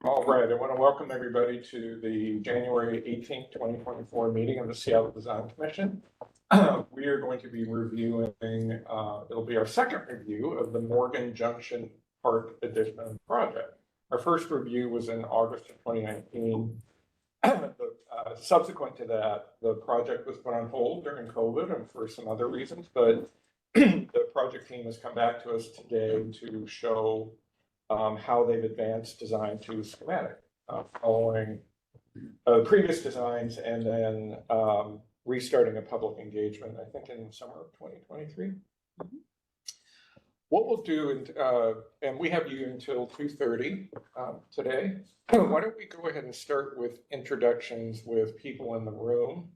All right, I want to welcome everybody to the January 18th, 2024 meeting of the Seattle Design Commission. We are going to be reviewing, it'll be our second review of the Morgan Junction Park Addition project. Our first review was in August of 2019. Subsequent to that, the project was put on hold during COVID and for some other reasons, but the project team has come back to us today to show how they've advanced design to schematic, following previous designs and then restarting a public engagement, I think in summer of 2023. Mm-hmm. What we'll do, and we have you until 2:30 today. Why don't we go ahead and start with introductions with people in the room,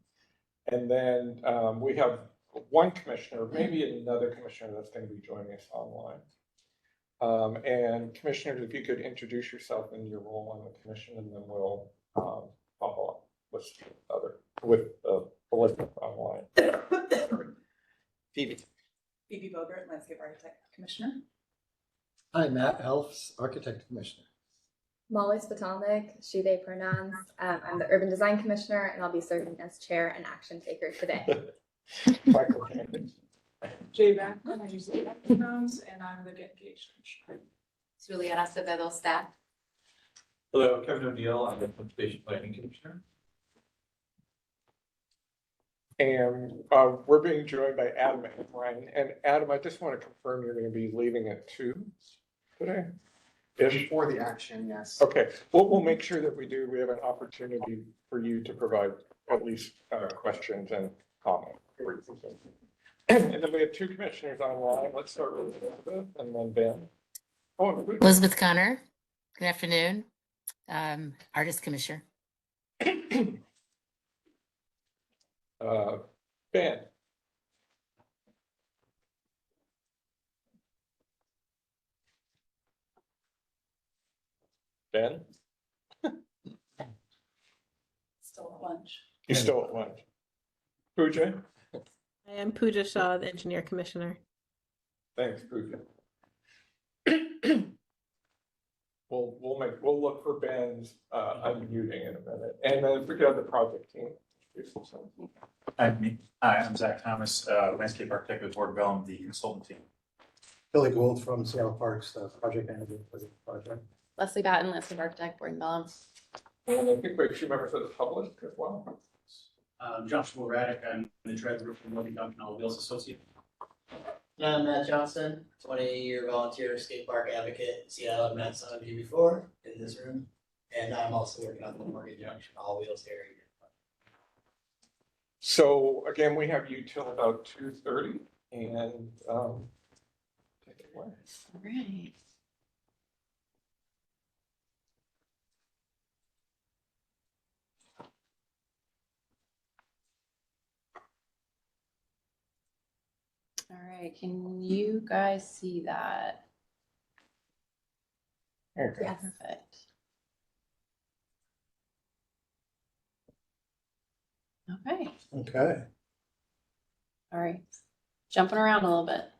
and then we have one commissioner, maybe another commissioner that's going to be joining us online. And commissioners, if you could introduce yourself and your role on the commission, and then we'll follow up with Elizabeth online. Phoebe Bogart, Landscape Architect Commissioner. Hi, Matt Elfs, Architect Commissioner. Molly Spitalnik, she, they pronouns. I'm the Urban Design Commissioner, and I'll be serving as chair and action taker today. Jay Backman, I use the pronouns, and I'm the Get Engaged Commissioner. Juliana Acevedo, staff. Hello, Kevin O'Neill, I'm the Conservation Planning Commissioner. And we're being joined by Adam and Ryan. And Adam, I just want to confirm you're going to be leaving at 2 today? Before the action, yes. Okay, we'll make sure that we do. We have an opportunity for you to provide at least questions and comments. And then we have 2 commissioners online. Let's start with Elizabeth and then Ben. Oh, Elizabeth Connor, good afternoon. Artist Commissioner. Ben. Ben? Still at lunch. You still at lunch. Pooja? I am Pooja Shah, the Engineer Commissioner. Thanks, Pooja. We'll look for Ben's unmuting in a minute. And then if we got the project team. I'm Zach Thomas, Landscape Architect with Board of Development, the consultant team. Billy Gould from Seattle Parks, the project manager for the project. Leslie Batten, Landscape Architect, Board and Development. And I think we have 2 members of the public as well. Joshua Raddick, I'm the treasurer for Morgan Junction All Wheels Associate. And I'm Matt Johnson, 20-year volunteer skate park advocate in Seattle. I've met some of you before in this room. And I'm also working on the Morgan Junction All Wheels area. So again, we have you till about 2:30 and take it away. All right. All right, can you guys see that? Okay. Yeah, perfect. Okay, Okay. all right. Jumping around a little bit.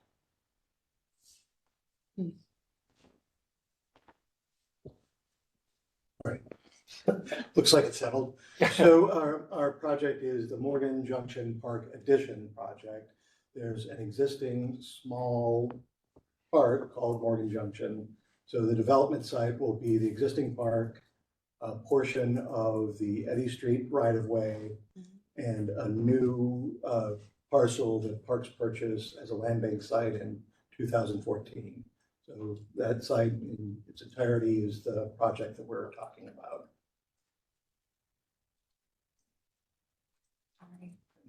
Looks like it's settled. So our project is the Morgan Junction Park Addition project. There's an existing small park called Morgan Junction. So the development site will be the existing park, a portion of the Eddy Street right-of-way, and a new parcel that Parks purchased as a land bank site in 2014. So that site in its entirety is the project that we're talking about.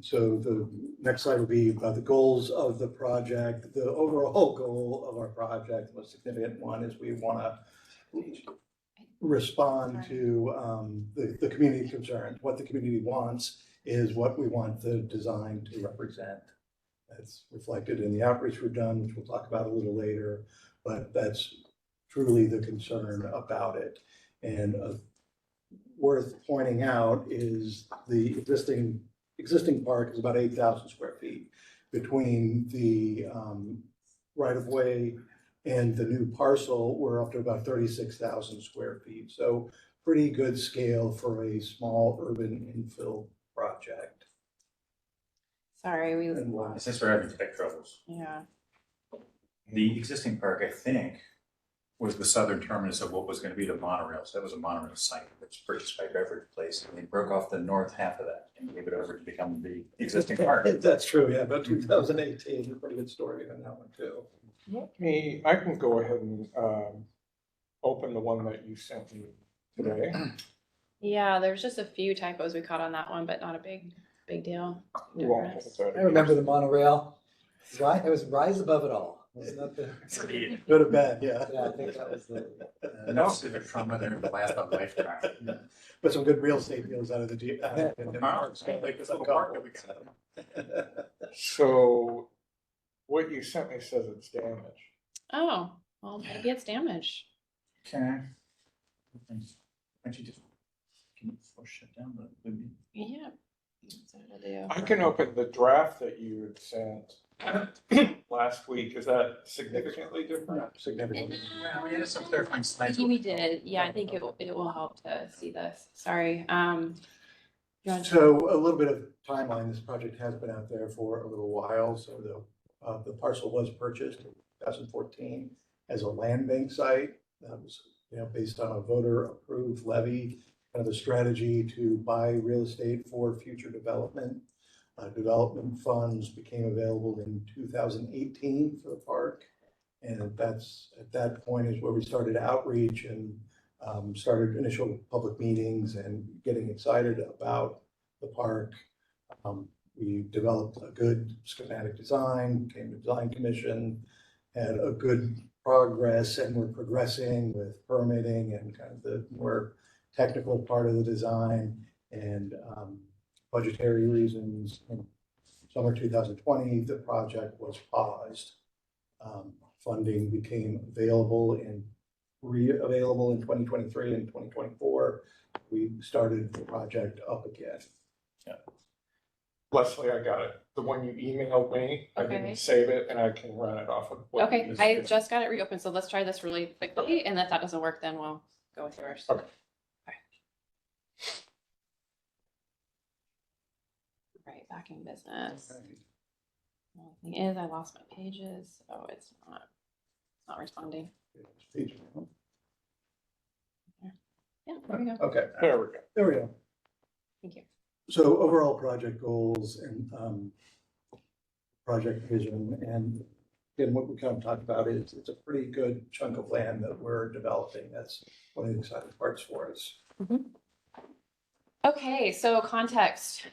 So the next slide will be about the goals of the project. The overall goal of our project, the most significant one, is we want to respond to the community concerns. What the community wants is what we want the design to represent. That's reflected in the outreach we've done, which we'll talk about a little later, but that's truly the concern about it. And worth pointing out is the existing park is about 8,000 square feet between the right-of-way And the new parcel, we're up to about 36,000 square feet. So pretty good scale for a small urban infill project. Sorry, we, And Since we're having tech troubles, yeah. the existing park, I think, was the southern terminus of what was gonna be the monorail. So that was a monorail site that's purchased by Beverage Place. And they broke off the north half of that and gave it over to become the existing park. That's true, yeah, about 2018, a pretty good story on that one too. I can go ahead and, open the one that you sent me today. Yeah, there's just a few typos we caught on that one, but not a big deal. We won't hold that I remember the monorail. Right, it was rise above it all. Wasn't that the? Good or bad, yeah. Yeah, I think that was the. Enough civic trauma there to last a lifetime. But some good real estate deals out of the deal. Like this little park that we got. So what you sent me says it's damaged. Oh, well, maybe it's damaged. Okay. Why don't you just, can you push it down, but would be. Yeah. That's what we'll do. I can open the draft that you had sent last week. Is that significantly different? Significant. Yeah, we had some clarifying slides. We did, yeah, I think it will help to see this, sorry, you want to- So a little bit of timeline, this project has been out there for a little while, so the parcel was purchased in 2014 as a land bank site. That was, based on a voter approved levy, kind of a strategy to buy real estate for future development. Development funds became available in 2018 for the park. And at that point is where we started outreach and started initial public meetings and getting excited about the park. We developed a good schematic design, came to design commission, had a good progress, and we're progressing with permitting and kind of the more technical part of the design and budgetary reasons. In summer 2020, the project was paused. Funding became available and re-available in 2023 and 2024. We started the project up again. Leslie, I got it. The one you emailed me, I Okay. didn't save it and I can run it off of. what Okay, you I just- just got it reopened, so let's try this really quickly, and if that doesn't work, then we'll go with yours. Okay. Right, back in business. Well, the thing is, I lost my pages, so it's not responding. Yeah, there we go. Okay, There we go. there we go. Thank you. So overall project goals and project vision, and again, what we kind of talked about is it's a pretty good chunk of land that we're developing. That's one of the exciting parts for us. Okay, so context.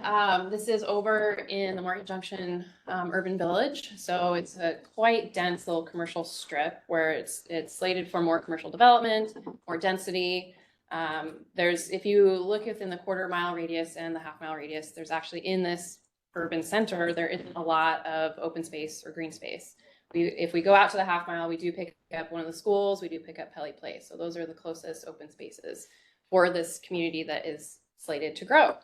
This is over in the Morgan Junction urban village. So it's a quite dense little commercial strip where it's slated for more commercial development, more density. If you look within the quarter-mile radius and the half-mile radius, there's actually in this urban center, there isn't a lot of open space or green space. If we go out to the half-mile, we do pick up one of the schools, we do pick up Pelly Place. So those are the closest open spaces for this community that is slated to grow.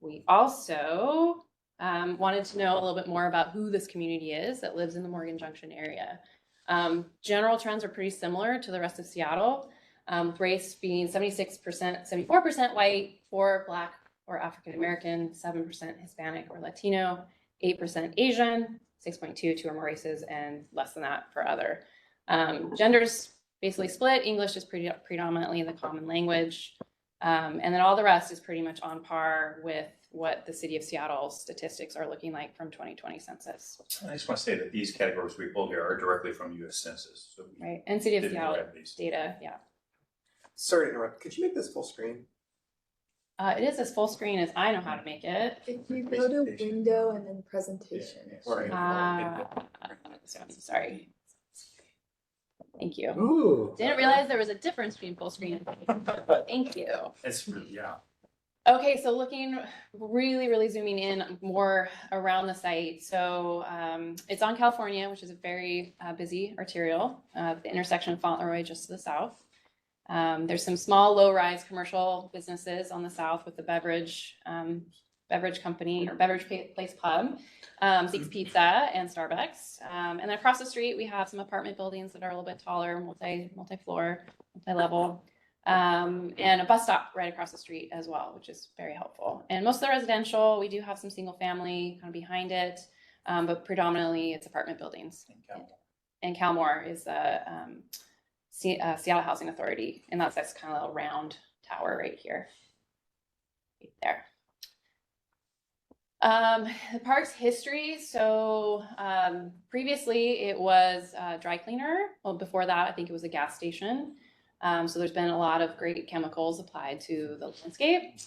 We also wanted to know a little bit more about who this community is that lives in the Morgan Junction area. General trends are pretty similar to the rest of Seattle, with race being 76%, 74% white, 4% Black or African American, 7% Hispanic or Latino, 8% Asian, 6.2 two or more races, and less than that for other. Genders basically split. English is predominantly the common language. And then all the rest is pretty much on par with what the city of Seattle statistics are looking like from 2020 census. I just want to say that these categories we pulled here are directly from US Census. So we Right, and city of didn't Seattle grab these. data, yeah. Sorry to interrupt. Could you make this full screen? It is as full screen as I know how to make it. If you go to window and then presentation. Right. Sorry. Thank you. Ooh. Didn't realize there was a difference between full screen and thank you. It's, yeah. Okay, so looking really zooming in more around the site. So it's on California, which is a very busy arterial, the intersection of Fauntleroy just to the south. There's some small low-rise commercial businesses on the south with the beverage beverage company or beverage place pub, Zeke's Pizza and Starbucks. And then across the street, we have some apartment buildings that are a little bit taller, multi-floor, multi-level. And a bus stop right across the street as well, which is very helpful. And most of the residential, we do have some single family kind of behind it, but predominantly it's apartment buildings. And Calmore is the Seattle Housing Authority, and that's this kind of little round tower right here, right there. The park's history. So previously it was a dry cleaner. Well, before that, I think it was a gas station. So there's been a lot of great chemicals applied to the landscape.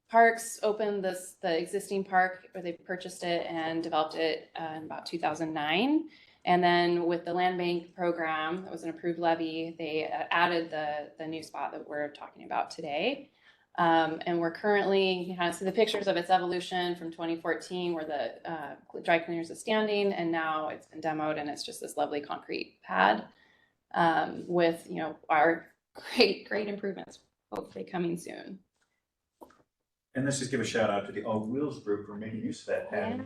Parks opened the existing park, or they purchased it and developed it in about 2009. And then with the land bank program, that was an approved levy, they added the new spot that we're talking about today. And we're currently, you kind of see the pictures of its evolution from 2014, where the dry cleaners is standing, and now it's been demoed and it's just this lovely concrete pad with, you know, our great improvements hopefully coming soon. And let's just give a shout out to the All Wheels group for making use of that pad.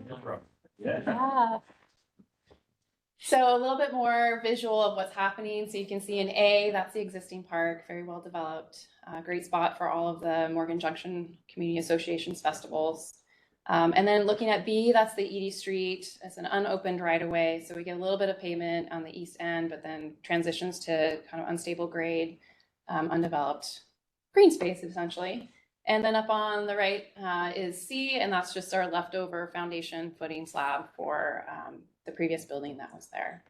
Yeah. So a little bit more visual of what's happening. So you can see in A, that's the existing park, very well developed, great spot for all of the Morgan Junction Community Association's festivals. And then looking at B, that's the Edie Street. It's an unopened right of way. So we get a little bit of pavement on the east end, but then transitions to kind of unstable grade, undeveloped green space essentially. And then up on the right is C, and that's just our leftover foundation footing slab for the previous building that was there.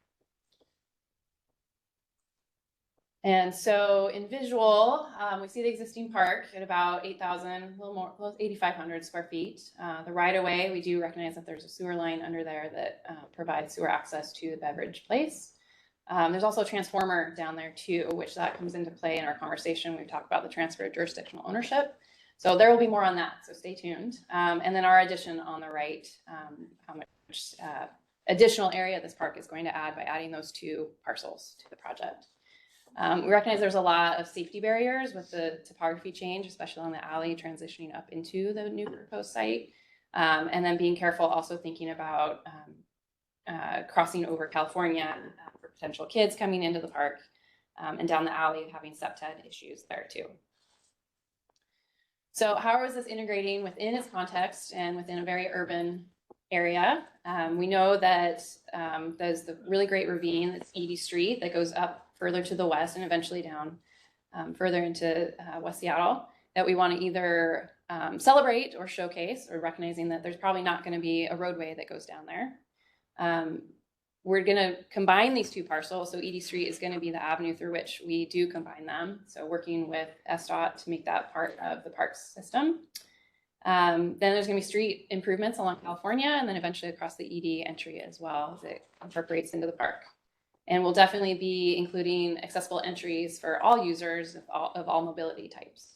And so in visual, we see the existing park at about 8,000, a little more, 8,500 square feet. The right-of-way, we do recognize that there's a sewer line under there that provides sewer access to the beverage place. There's also a transformer down there too, which that comes into play in our conversation. We've talked about the transfer of jurisdictional ownership. So there will be more on that, so stay tuned. And then our addition on the right, how much additional area this park is going to add by adding those two parcels to the project. We recognize there's a lot of safety barriers with the topography change, especially on the alley transitioning up into the new proposed site. And then being careful, also thinking about crossing over California for potential kids coming into the park, and down the alley having septet issues there too. So how is this integrating within its context and within a very urban area? We know that there's the really great ravine, that's Edie Street, that goes up further to the west and eventually down further into West Seattle, that we want to either celebrate or showcase, or recognizing that there's probably not going to be a roadway that goes down there. We're going to combine these two parcels. So Edie Street is going to be the avenue through which we do combine them. So working with SDOT to make that part of the parks system. Then there's going to be street improvements along California, and then eventually across the Edie entry as well, as it incorporates into the park. And we'll definitely be including accessible entries for all users of all mobility types.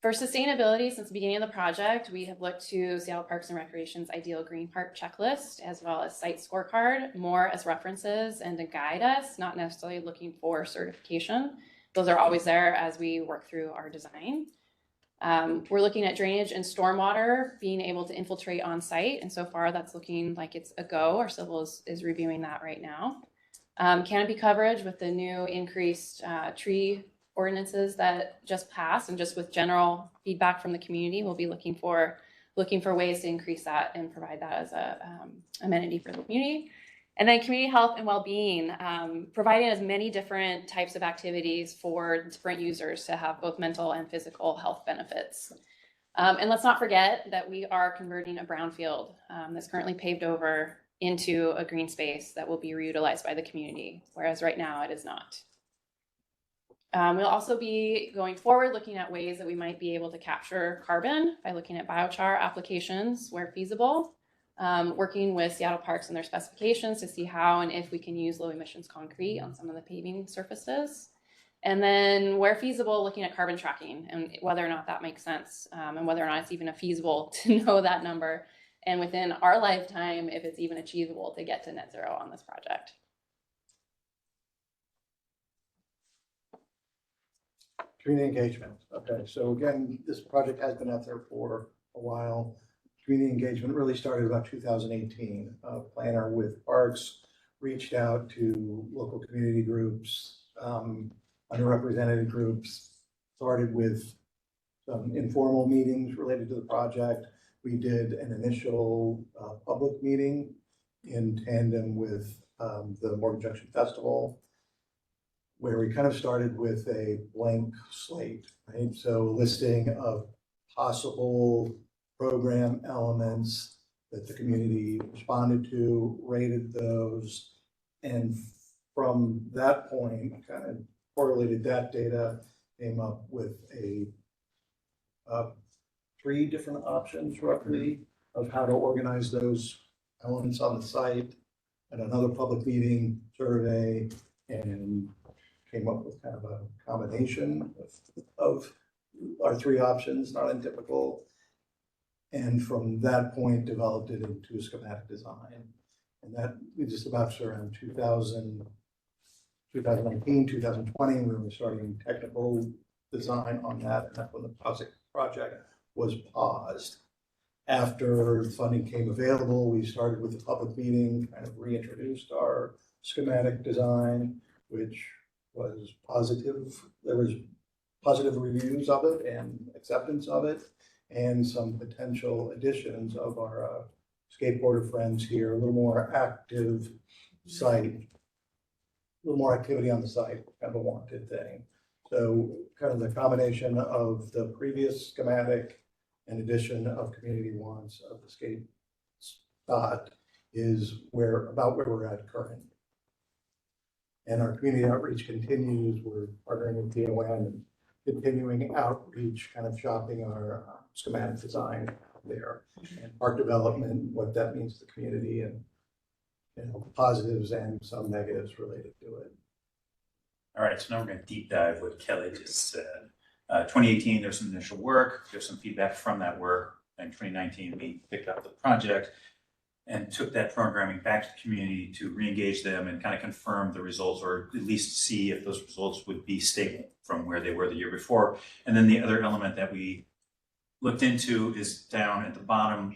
For sustainability, since the beginning of the project, we have looked to Seattle Parks and Recreation's Ideal Green Park Checklist, as well as Site Scorecard, more as references and to guide us, not necessarily looking for certification. Those are always there as we work through our design. We're looking at drainage and stormwater being able to infiltrate on site, and so far that's looking like it's a go. Our civil is reviewing that right now. Canopy coverage with the new increased tree ordinances that just passed, and just with general feedback from the community, we'll be looking for ways to increase that and provide that as a amenity for the community. And then community health and well-being, providing as many different types of activities for different users to have both mental and physical health benefits. And let's not forget that we are converting a brownfield that's currently paved over into a green space that will be reutilized by the community, whereas right now it is not. We'll also be going forward looking at ways that we might be able to capture carbon by looking at biochar applications where feasible, working with Seattle Parks and their specifications to see how and if we can use low emissions concrete on some of the paving surfaces. And then where feasible, looking at carbon tracking and whether or not that makes sense, and whether or not it's even feasible to know that number, and within our lifetime, if it's even achievable to get to net zero on this project. Community engagement. Okay, so again, this project has been out there for a while. Community engagement really started about 2018. A planner with parks reached out to local community groups, underrepresented groups, started with some informal meetings related to the project. We did an initial public meeting in tandem with the Morgan Junction Festival, where we kind of started with a blank slate, right? So listing of possible program elements that the community responded to, rated those, and from that point, kind of correlated that data, came up with a 3 different options roughly of how to organize those elements on the site, and another public meeting survey, and came up with kind of a combination of our 3 options, not untypical. And from that point, developed it into a schematic design. And that leads us about to around 2019, 2020, we were starting technical design on that, and that's when the project was paused. After funding came available, we started with the public meeting, kind of reintroduced our schematic design, which was positive. There was positive reviews of it and acceptance of it, and some potential additions of our skateboarder friends here, a little more active site, a little more activity on the site, kind of a wanted thing. So kind of the combination of the previous schematic and addition of community wants of the skate spot is about where we're at current. And our community outreach continues. We're partnering with DON and continuing outreach, kind of shopping our schematic design out there, and park development, what that means to the community, and positives and some negatives related to it. All right, so now we're going to deep dive what Kelly just said. 2018, there's some initial work. There's some feedback from that work. In 2019, we picked up the project and took that programming back to the community to re-engage them and kind of confirm the results, or at least see if those results would be stable from where they were the year before. And then the other element that we looked into is down at the bottom.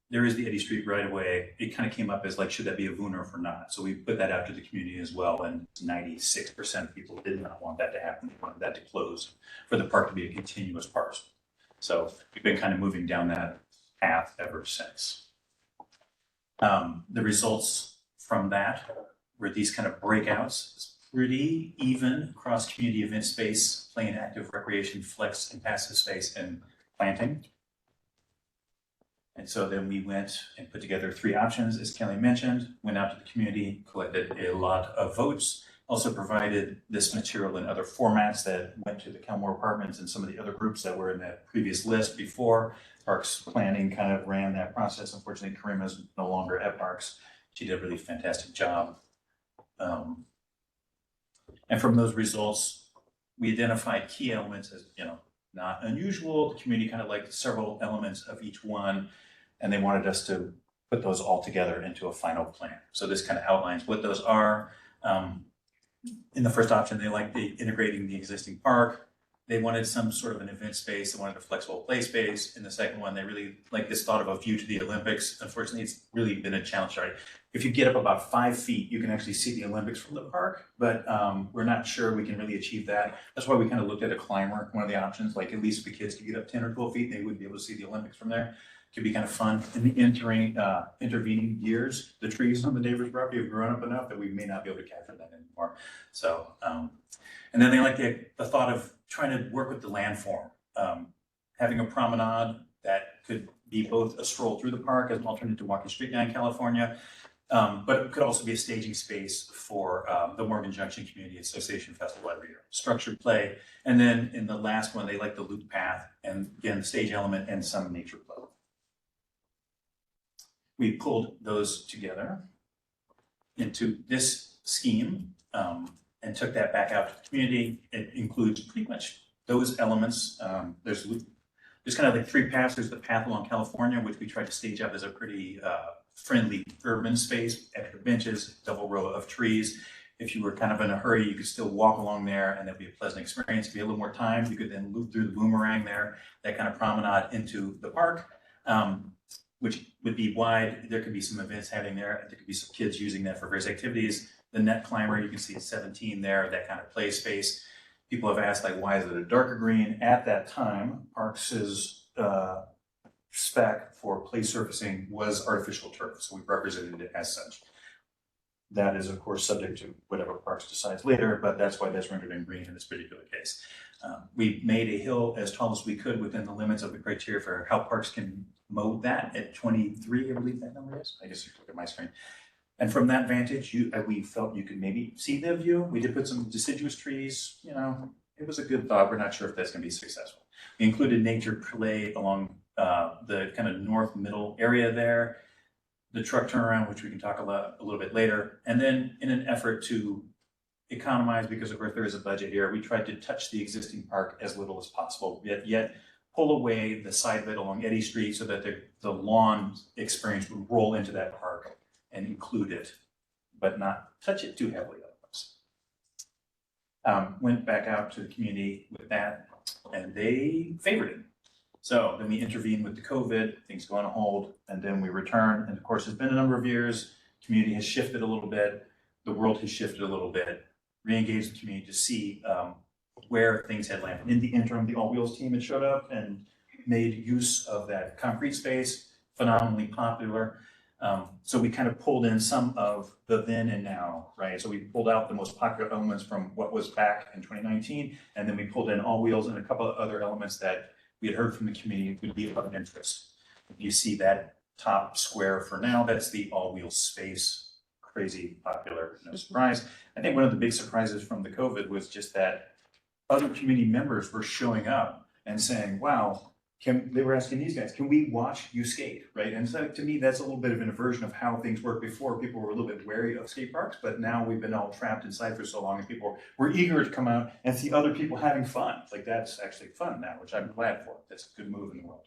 There is the Eddy Street right away. It kind of came up as like, should that be a VUNRF or not? So we put that out to the community as well, and 96% of people did not want that to happen. They wanted that to close, for the park to be a continuous parcel. So we've been kind of moving down that path ever since. The results from that were these kind of breakouts. It's pretty even across community event space, play and active recreation, flex and passive space, and planting. And so then we went and put together 3 options, as Kelly mentioned, went out to the community, collected a lot of votes, also provided this material in other formats that went to the Kelmore Apartments and some of the other groups that were in that previous list before. Parks Planning kind of ran that process. Unfortunately, Karima's no longer at Parks. She did a really fantastic job. And from those results, we identified key elements as, not unusual. The community kind of liked several elements of each one, and they wanted us to put those all together into a final plan. So this kind of outlines what those are. In the first option, they liked integrating the existing park. They wanted some sort of an event space. They wanted a flexible play space. In the second one, they really like this thought of a view to the Olympics. Unfortunately, it's really been a challenge. Right? If you get up about 5 feet, you can actually see the Olympics from the park, but we're not sure we can really achieve that. That's why we kind of looked at a climber, one of the options, like at least if the kids could get up 10 or 12 feet, they would be able to see the Olympics from there. Could be kind of fun. In the intervening years, the trees on the neighbor's property have grown up enough that we may not be able to capture that anymore. So, and then they like the thought of trying to work with the landform, having a promenade that could be both a stroll through the park as an alternative to walking straight down California, but it could also be a staging space for the Morgan Junction Community Association Festival every year. Structured play, and then in the last one, they like the loop path, and again, the stage element and some nature play. We pulled those together into this scheme and took that back out to the community. It includes pretty much those elements. There's kind of like 3 paths. There's the path along California, which we tried to stage up as a pretty friendly urban space, extra benches, double row of trees. If you were kind of in a hurry, you could still walk along there and that'd be a pleasant experience. If you had a little more time, you could then loop through the boomerang there, that kind of promenade into the park, which would be wide. There could be some events happening there. There could be some kids using that for various activities. The net climber, you can see 17 there, that kind of play space. People have asked, like, why is it a darker green? At that time, Parks's spec for play surfacing was artificial turf, so we represented it as such. That is, of course, subject to whatever Parks decides later, but that's why that's rendered in green in this particular case. We made a hill as tall as we could within the limits of the criteria for how Parks can mow that at 23, I believe that number is. I just look at my screen. And from that vantage, we felt you could maybe see the view. We did put some deciduous trees, you know, it was a good thought. We're not sure if that's gonna be successful. We included nature play along the kind of north middle area there, the truck turnaround, which we can talk a little bit later. And then in an effort to economize, because of course there is a budget here, we tried to touch the existing park as little as possible, yet pull away the side of it along Eddy Street so that the lawn experience would roll into that park and include it, but not touch it too heavily otherwise. Went back out to the community with that, and they favored it. So then we intervened with the COVID, things go on hold, and then we return. And of course, it's been a number of years. Community has shifted a little bit. The world has shifted a little bit. Re-engaged the community to see where things had landed. In the interim, the All Wheels team had showed up and made use of that concrete space, phenomenally popular. So we kind of pulled in some of the then and now, right? So we pulled out the most popular elements from what was back in 2019, and then we pulled in All Wheels and a couple of other elements that we had heard from the community would be of interest. You see that top square for now, that's the All Wheels space, crazy popular, no surprise. I think one of the big surprises from the COVID was just that other community members were showing up and saying, wow, they were asking these guys, can we watch you skate, right? And so to me, that's a little bit of an inversion of how things worked before. People were a little bit wary of skate parks, but now we've been all trapped inside for so long and people were eager to come out and see other people having fun. Like, that's actually fun now, which I'm glad for. That's a good move in the world.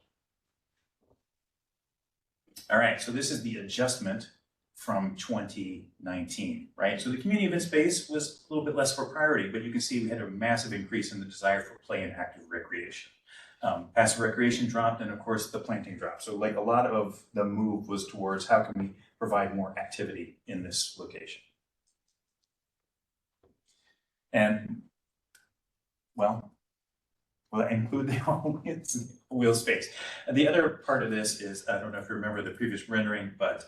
All right, so this is the adjustment from 2019, right? So the community event space was a little bit less of a priority, but you can see we had a massive increase in the desire for play and active recreation. Passive recreation dropped, and of course the planting dropped. So like a lot of the move was towards how can we provide more activity in this location. And well, include the all wheel space. And the other part of this is, I don't know if you remember the previous rendering, but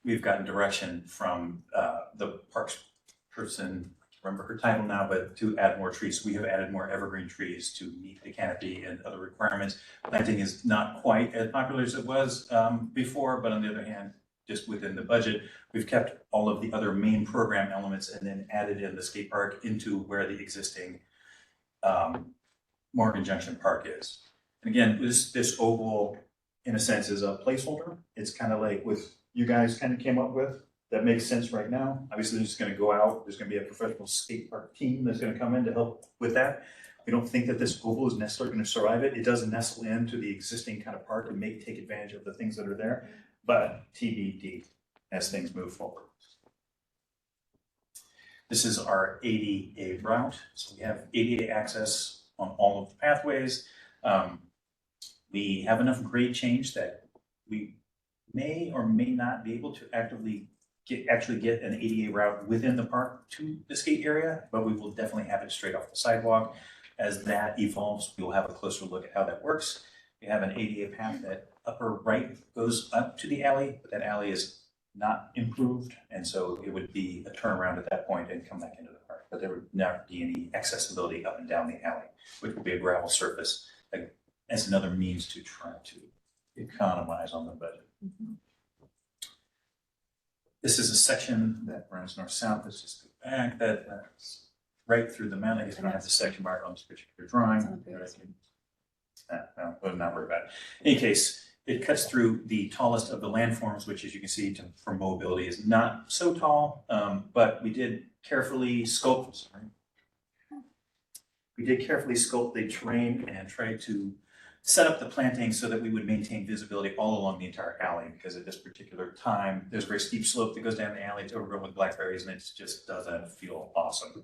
we've gotten direction from the parks person, remember her title now, but to add more trees. We have added more evergreen trees to meet the canopy and other requirements. Planting is not quite as popular as it was before, but on the other hand, just within the budget, we've kept all of the other main program elements and then added in the skate park into where the existing Morgan Junction Park is. And again, this oval, in a sense, is a placeholder. It's kind of like what you guys kind of came up with. That makes sense right now. Obviously, there's going to go out. There's going to be a professional skate park team that's going to come in to help with that. We don't think that this oval is necessarily going to survive it. It does nestle into the existing kind of park and take advantage of the things that are there, but TBD as things move forward. This is our ADA route. So we have ADA access on all of the pathways. We have enough grade change that we may or may not be able to actually get an ADA route within the park to the skate area, but we will definitely have it straight off the sidewalk. As that evolves, we will have a closer look at how that works. We have an ADA path that upper right goes up to the alley, but that alley is not improved, and so it would be a turnaround at that point and come back into the park. But there would not be any accessibility up and down the alley, which would be a gravel surface as another means to try to economize on the budget. Mm-hmm. This is a section that runs north-south. Let's just go back. That's right through the mountain. I guess we don't have the section marked on this particular drawing. We'll not worry about it. In any case, it cuts through the tallest of the landforms, which, as you can see, for mobility is not so tall, but we did carefully sculpt. We did carefully sculpt the terrain and try to set up the plantings so that we would maintain visibility all along the entire alley, because at this particular time, there's a very steep slope that goes down the alley. It's overgrown with blackberries, and it just doesn't feel awesome.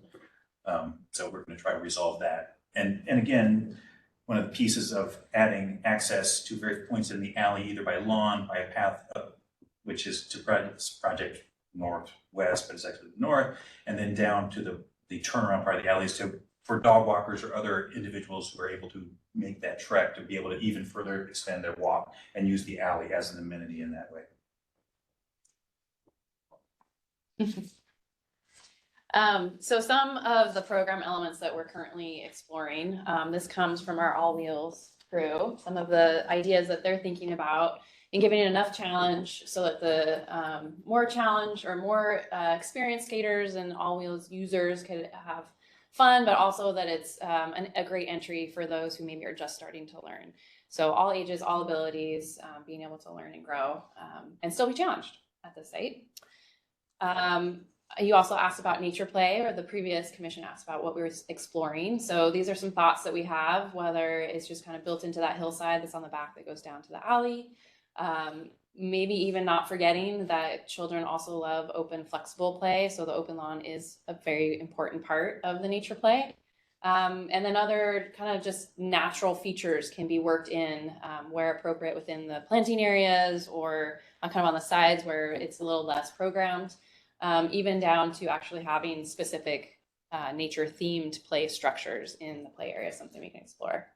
So we're going to try to resolve that. And again, one of the pieces of adding access to various points in the alley, either by lawn, by a path up, which is to project northwest, but it's actually north, and then down to the turnaround part of the alleys for dog walkers or other individuals who are able to make that trek to be able to even further extend their walk and use the alley as an amenity in that way. So some of the program elements that we're currently exploring, this comes from our All Wheels crew, some of the ideas that they're thinking about and giving it enough challenge so that the more challenge or more experienced skaters and All Wheels users could have fun, but also that it's a great entry for those who maybe are just starting to learn. So all ages, all abilities, being able to learn and grow and still be challenged at the site. You also asked about nature play, or the previous commission asked about what we were exploring. So these are some thoughts that we have, whether it's just kind of built into that hillside that's on the back that goes down to the alley. Maybe even not forgetting that children also love open, flexible play. So the open lawn is a very important part of the nature play. And then other kind of just natural features can be worked in where appropriate within the planting areas or kind of on the sides where it's a little less programmed. Even down to actually having specific nature themed play structures in the play area, something we can explore.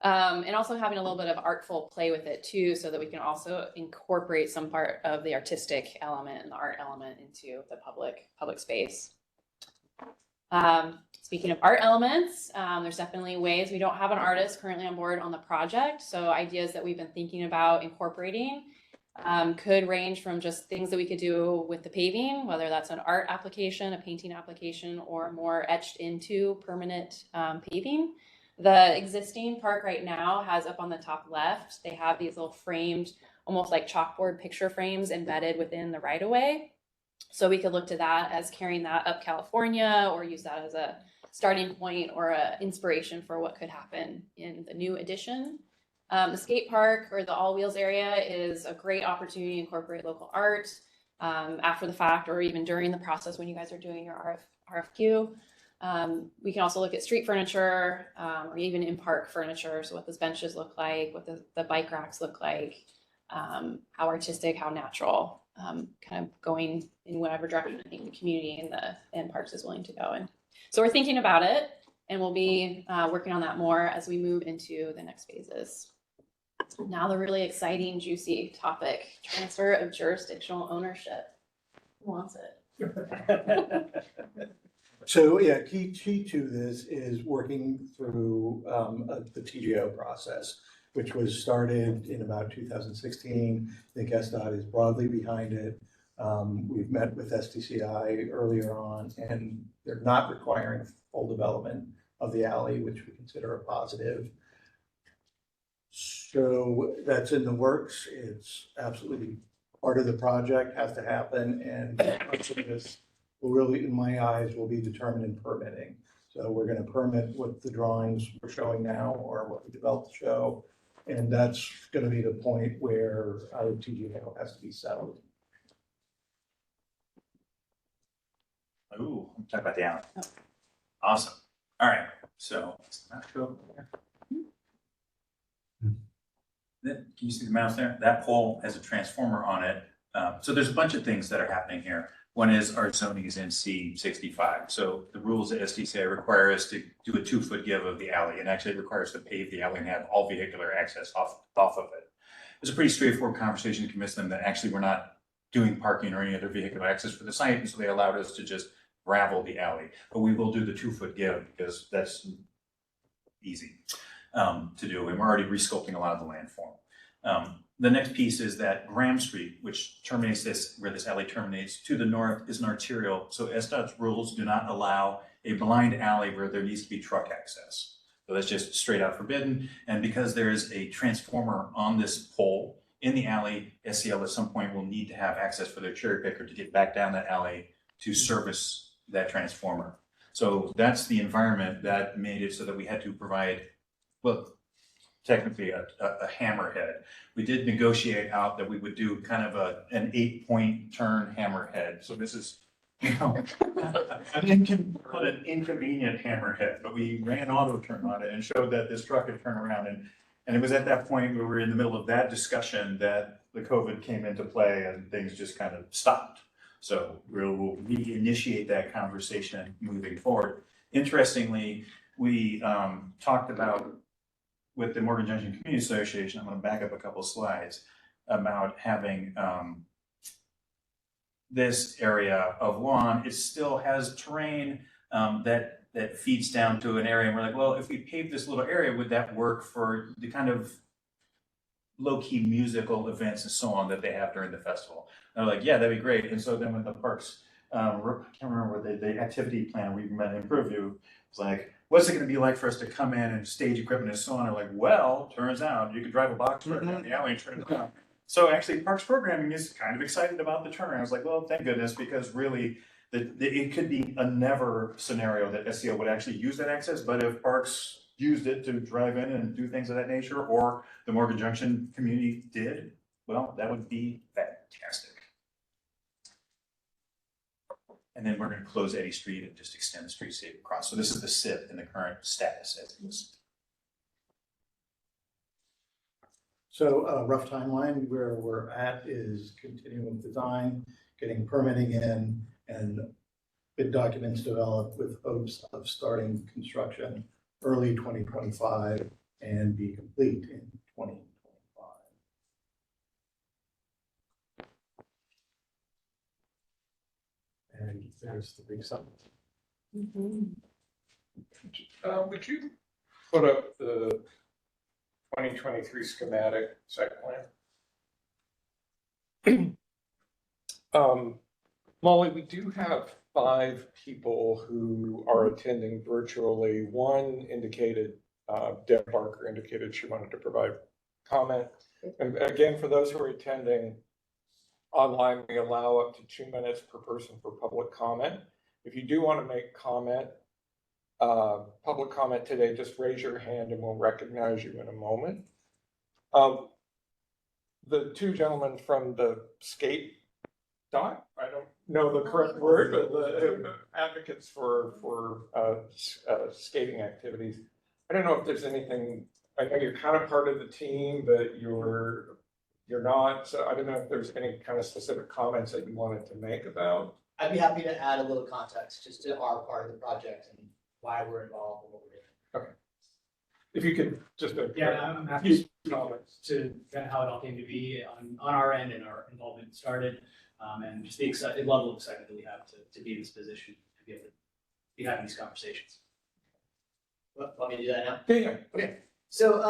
And also having a little bit of artful play with it too, so that we can also incorporate some part of the artistic element and the art element into the public space. Speaking of art elements, there's definitely ways. We don't have an artist currently on board on the project, so ideas that we've been thinking about incorporating could range from just things that we could do with the paving, whether that's an art application, a painting application, or more etched into permanent paving. The existing park right now has up on the top left, they have these little framed, almost like chalkboard picture frames embedded within the right of way. So we could look to that as carrying that up California, or use that as a starting point or an inspiration for what could happen in the new addition. The skate park or the All Wheels area is a great opportunity to incorporate local art after the fact, or even during the process when you guys are doing your RFQ. We can also look at street furniture or even in park furniture. So what those benches look like, what the bike racks look like, how artistic, how natural, kind of going in whatever direction I think the community and parks is willing to go in. So we're thinking about it, and we'll be working on that more as we move into the next phases. Now the really exciting, juicy topic, transfer of jurisdictional ownership. Who wants it? So yeah, key to this is working through the TGO process, which was started in about 2016. I think SDOT is broadly behind it. We've met with STCI earlier on, and they're not requiring full development of the alley, which we consider a positive. So that's in the works. It's absolutely part of the project, has to happen, and parts of this will really, in my eyes, will be determined in permitting. So we're going to permit what the drawings we're showing now or what we developed to show, and that's going to be the point where our TGO has to be settled. Ooh, I'm talking about the alley. Oh. Awesome. All right, so let's not go there. Then, can you see the mouse there? That pole has a transformer on it. So there's a bunch of things that are happening here. One is our zoning is in C65. So the rules at SDCI require us to do a 2-foot give of the alley, and actually it requires us to pave the alley and have all vehicular access off of it. It was a pretty straightforward conversation to convince them that actually we're not doing parking or any other vehicular access for the site, and so they allowed us to just gravel the alley. But we will do the 2-foot give because that's easy to do, and we're already resculpting a lot of the landform. The next piece is that Graham Street, which terminates where this alley terminates, to the north is an arterial. So SDOT's rules do not allow a blind alley where there needs to be truck access. So that's just straight out forbidden. And because there is a transformer on this pole in the alley, SCL at some point will need to have access for their cherry picker to get back down that alley to service that transformer. So that's the environment that made it so that we had to provide, well, technically a hammerhead. We did negotiate out that we would do kind of an 8-point turn hammerhead. So this is, you know, an inconvenient hammerhead, but we ran auto turn on it and showed that this truck could turn around. And it was at that point where we were in the middle of that discussion that the COVID came into play and things just kind of stopped. So we'll reinitiate that conversation moving forward. Interestingly, we talked about with the Morgan Junction Community Association, I'm going to back up a couple slides, about having this area of lawn. It still has terrain that feeds down to an area, and we're like, well, if we pave this little area, would that work for the kind of low-key musical events and so on that they have during the festival? And they're like, yeah, that'd be great. And so then when the parks, I can't remember the activity plan we met in Purview, was like, what's it going to be like for us to come in and stage equipment and so on? They're like, well, turns out you could drive a box truck down the alley and turn it around. So actually, Parks Programming is kind of excited about the turnaround. I was like, well, thank goodness, because really, it could be a never scenario that SEO would actually use that access. But if Parks used it to drive in and do things of that nature, or the Morgan Junction community did, well, that would be fantastic. And then we're going to close Eddy Street and just extend the street safe across. So this is the SIP in the current status as it is. So rough timeline where we're at is continuing with design, getting permitting in, and bid documents developed with hopes of starting construction early 2025 and be complete in 2025. And there's the big sum. Would you put up the 2023 schematic site plan? Molly, we do have 5 people who are attending virtually. One indicated, Deb Barker indicated she wanted to provide comment. And again, for those who are attending online, we allow up to 2 minutes per person for public comment. If you do want to make comment, public comment today, just raise your hand and we'll recognize you in a moment. The 2 gentlemen from the skate dock, I don't know the correct word, but the advocates for skating activities. I don't know if there's anything, I know you're kind of part of the team, but you're not, so I don't know if there's any kind of specific comments that you wanted to make about. I'd be happy to add a little context just to our part of the project and why we're involved and what we're doing. Okay. If you could just. Yeah, I'm happy to kind of how it all came to be on our end and our involvement started. And just the level of excitement that we have to be in this position, to be able to be having these conversations. Want me to do that now? Yeah. Okay. So,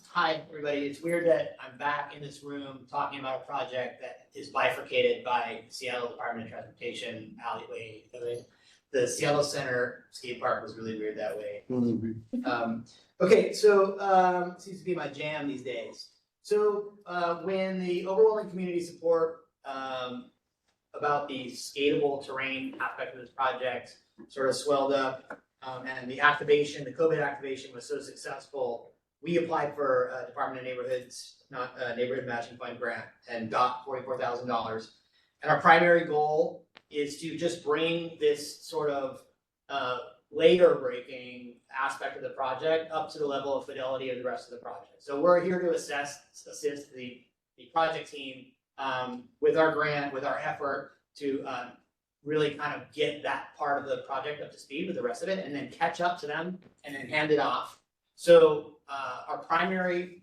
hi, everybody. It's weird that I'm back in this room talking about a project that is bifurcated by Seattle Department of Transportation alleyway. The Seattle Center skate park was really weird that way. Okay, so seems to be my jam these days. So when the overwhelming community support about the skatable terrain aspect of this project sort of swelled up, and the activation, the COVID activation was so successful, we applied for Department of Neighborhoods, Neighborhood Matching Fund grant, and got $44,000. And our primary goal is to just bring this sort of layer breaking aspect of the project up to the level of fidelity of the rest of the project. So we're here to assist the project team with our grant, with our effort to really kind of get that part of the project up to speed with the rest of it, and then catch up to them and then hand it off. So our primary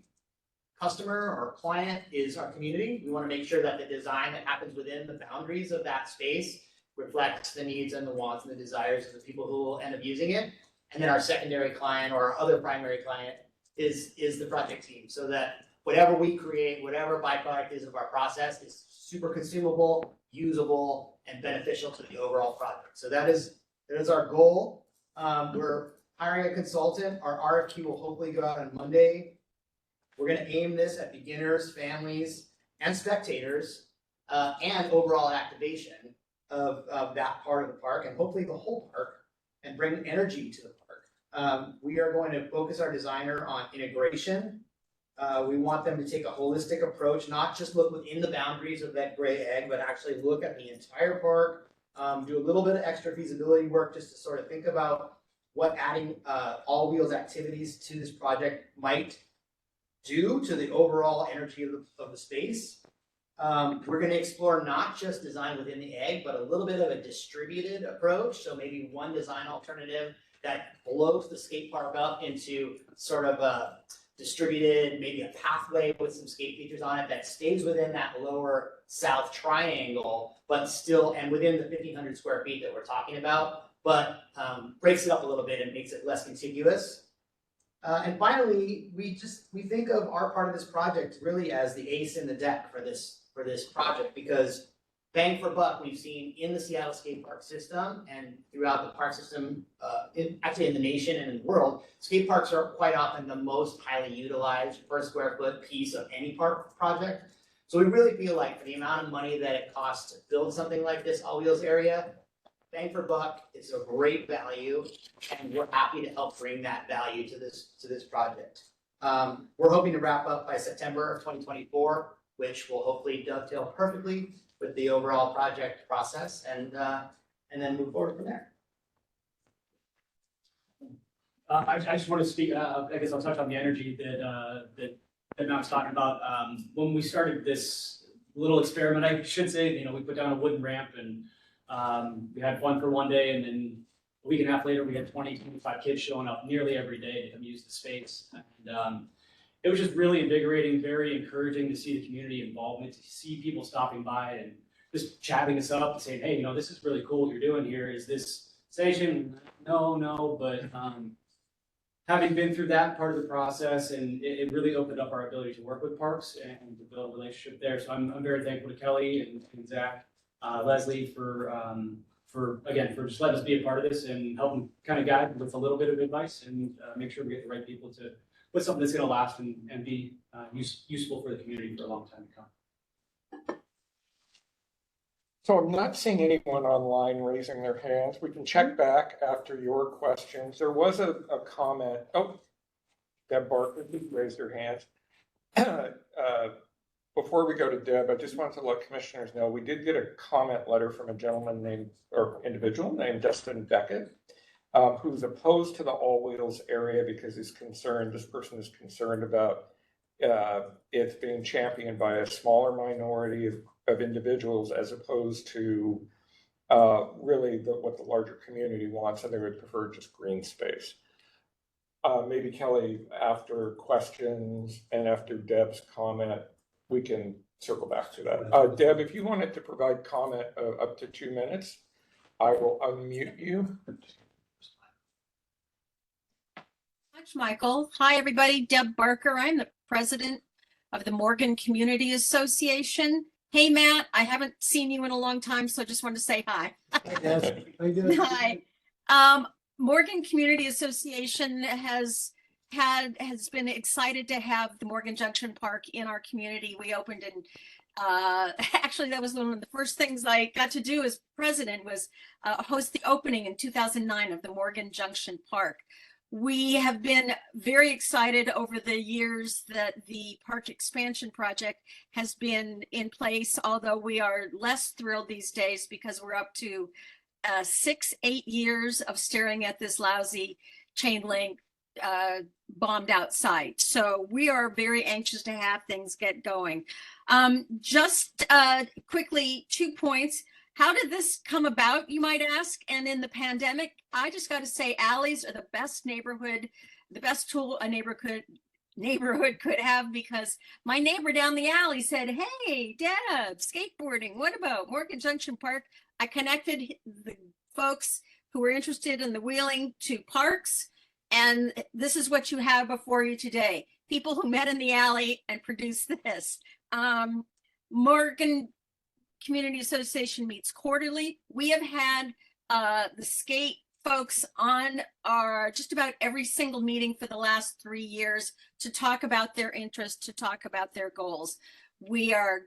customer or client is our community. We want to make sure that the design that happens within the boundaries of that space reflects the needs and the wants and the desires of the people who will end up using it. And then our secondary client or our other primary client is the project team, so that whatever we create, whatever byproduct is of our process is super consumable, usable, and beneficial to the overall project. So that is our goal. We're hiring a consultant. Our RFQ will hopefully go out on Monday. We're going to aim this at beginners, families, and spectators, and overall activation of that part of the park, and hopefully the whole park, and bring energy to the park. We are going to focus our designer on integration We want them to take a holistic approach, not just look within the boundaries of that gray egg, but actually look at the entire park, do a little bit of extra feasibility work just to sort of think about what adding all wheels activities to this project might do to the overall energy of the space. We're going to explore not just design within the egg, but a little bit of a distributed approach. So maybe one design alternative that blows the skate park up into sort of a distributed, maybe a pathway with some skate features on it that stays within that lower south triangle, but still, and within the 1,500 square feet that we're talking about, but breaks it up a little bit and makes it less contiguous. And finally, we think of our part of this project really as the ace in the deck for this project, because bang for buck we've seen in the Seattle skate park system and throughout the park system, actually in the nation and in the world, skate parks are quite often the most highly utilized per square foot piece of any park project. So we really feel like for the amount of money that it costs to build something like this all wheels area, bang for buck, it's a great value, and we're happy to help bring that value to this project. We're hoping to wrap up by September of 2024, which will hopefully dovetail perfectly with the overall project process, and then move forward from there. I just want to speak, I guess I'll touch on the energy that Matt was talking about. When we started this little experiment, I should say, we put down a wooden ramp and we had fun for one day, and then a week and a half later, we had 20, 25 kids showing up nearly every day to come use the space. And it was just really invigorating, very encouraging to see the community involvement, to see people stopping by and just chatting us up and saying, hey, this is really cool what you're doing here. Is this station? No, but having been through that part of the process, and it really opened up our ability to work with parks and to build a relationship there. So I'm very thankful to Kelly and Zach, Leslie for just letting us be a part of this and helping kind of guide with a little bit of advice and make sure we get the right people to put something that's going to last and be useful for the community for a long time to come. So I'm not seeing anyone online raising their hands. We can check back after your questions. There was a comment. Oh, Deb Barker, please raise your hand. Before we go to Deb, I just wanted to let commissioners know we did get a comment letter from a individual named Justin Beckett, who's opposed to the all wheels area because this person is concerned about it's being championed by a smaller minority of individuals as opposed to really what the larger community wants, and they would prefer just green space. Maybe Kelly, after questions and after Deb's comment, we can circle back to that. Deb, if you wanted to provide comment up to 2 minutes, I will unmute you. Thanks, Michael. Hi, everybody. Deb Barker. I'm the president of the Morgan Community Association. Hey, Matt, I haven't seen you in a long time, so I just wanted to say hi. Yes, I do. Hi. Morgan Community Association has been excited to have the Morgan Junction Park in our community. We opened in, actually that was one of the first things I got to do as president was host the opening in 2009 of the Morgan Junction Park. We have been very excited over the years that the park expansion project has been in place, although we are less thrilled these days because we're up to 6-8 years of staring at this lousy chain link bombed out site. So we are very anxious to have things get going. Just quickly, 2 points. How did this come about, you might ask? And in the pandemic, I just got to say, alleys are the best the best tool a neighborhood could have, because my neighbor down the alley said, hey, Deb, skateboarding, what about Morgan Junction Park? I connected the folks who were interested in the wheeling to parks, and this is what you have before you today. People who met in the alley and produced this. Morgan Community Association meets quarterly. We have had the skate folks on our just about every single meeting for the last 3 years to talk about their interests, to talk about their goals. We are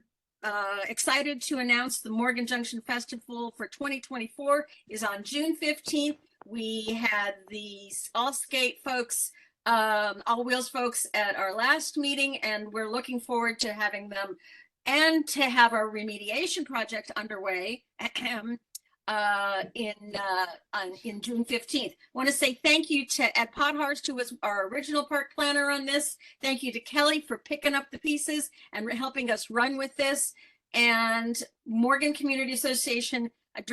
excited to announce the Morgan Junction Festival for 2024 is on June 15th. We had the all skate folks All Wheels folks at our last meeting, and we're looking forward to having them and to have our remediation project underway in June 15th. Want to say thank you to Ed Podhorst, who was our original park planner on this. Thank you to Kelly for picking up the pieces and helping us run with this. And Morgan Community Association had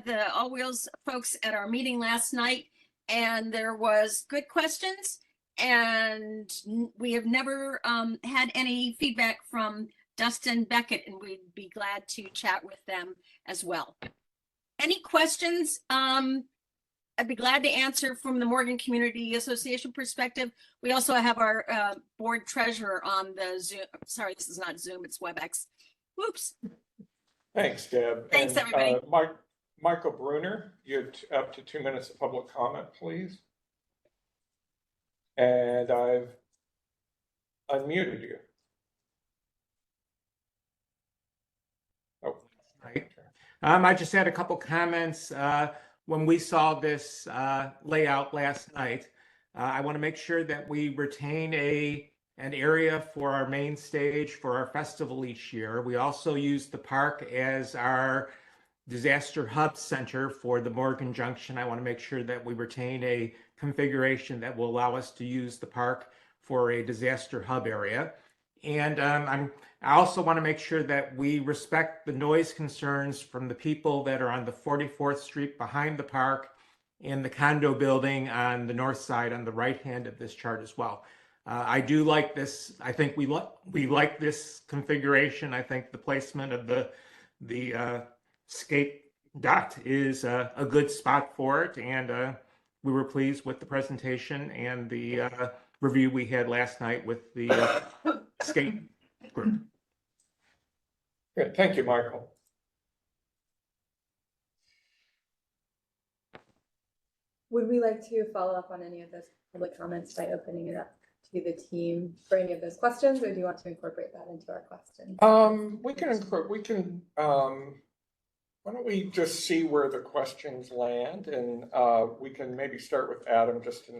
the All Wheels folks at our meeting last night, and there was good questions, and we have never had any feedback from Dustin Beckett, and we'd be glad to chat with them as well. Any questions? I'd be glad to answer from the Morgan Community Association perspective. We also have our board treasurer on the Zoom. Sorry, this is not Zoom, it's WebEx. Whoops. Thanks, Deb. Thanks, And, everybody. Michael Bruner, you have up to 2 minutes of public comment, please. And I've unmuted you. Oh, Right. I just had a couple comments. When we saw this layout last night, I want to make sure that we retain an area for our main stage for our festival each year. We also use the park as our disaster hub center for the Morgan Junction. I want to make sure that we retain a configuration that will allow us to use the park for a disaster hub area. And I also want to make sure that we respect the noise concerns from the people that are on the 44th Street behind the park and the condo building on the north side on the right hand of this chart as well. I do like this. I think we like this configuration. I think the placement of the skate dot is a good spot for it, and we were pleased with the presentation and the review we had last night with the skate group. good. Thank you, Michael. Would we like to follow up on any of those public comments by opening it up to the team for any of those questions, or do you want to incorporate that into our questions? Why don't we just see where the questions land, and we can maybe start with Adam just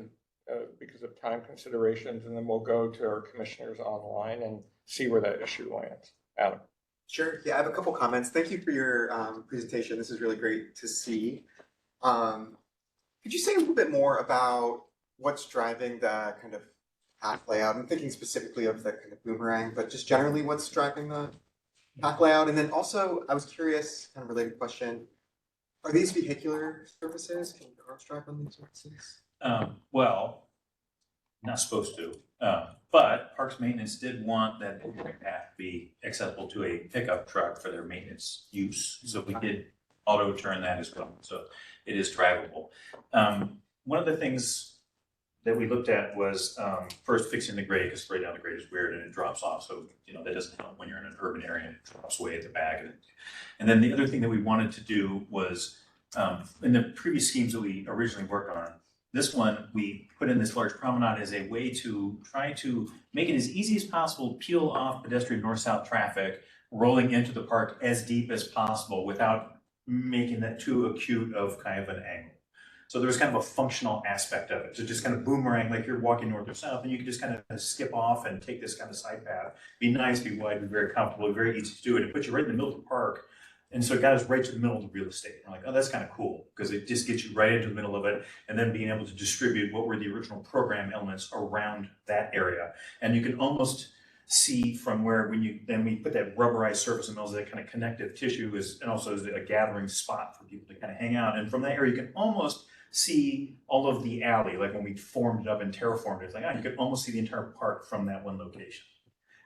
because of time considerations, and then we'll go to our commissioners online and see where that issue lands. Adam. Sure. Yeah, I have a couple comments. Thank you for your presentation. This is really great to see. Could you say a little bit more about what's driving the kind of path layout? I'm thinking specifically of the kind of boomerang, but just generally what's driving the path layout? And then also, I was curious, kind of related question, are these vehicular surfaces? Can cars drive on these surfaces? Well, not supposed to, but Parks Maintenance did want that boomerang path to be accessible to a pickup truck for their maintenance use. So we did auto turn that as well. So it is drivable. One of the things that we looked at was first fixing the grade, because straight down the grade is weird and it drops off. So, that doesn't help when you're in an urban area and it drops way at the back. And then the other thing that we wanted to do was, in the previous schemes that we originally worked on, this one, we put in this large promenade as a way to try to make it as easy as possible, peel off pedestrian north-south traffic, rolling into the park as deep as possible without making that too acute of kind of an angle. So there was kind of a functional aspect of it. So just kind of boomerang, like you're walking north or south, and you can just kind of skip off and take this kind of side path. Be nice, be wide, be very comfortable, be very easy to do it. It puts you right in the middle of the park. And so it got us right to the middle of the real estate. We're like, oh, that's kind of cool, because it just gets you right into the middle of it, and then being able to distribute what were the original program elements around that area. And you can almost see from where we put that rubberized surface in the middle, that kind of connective tissue and also as a gathering spot for people to kind of hang out. And from that area, you can almost see all of the alley, like when we formed it up and terraformed it, it's like, you could almost see the entire park from that one location.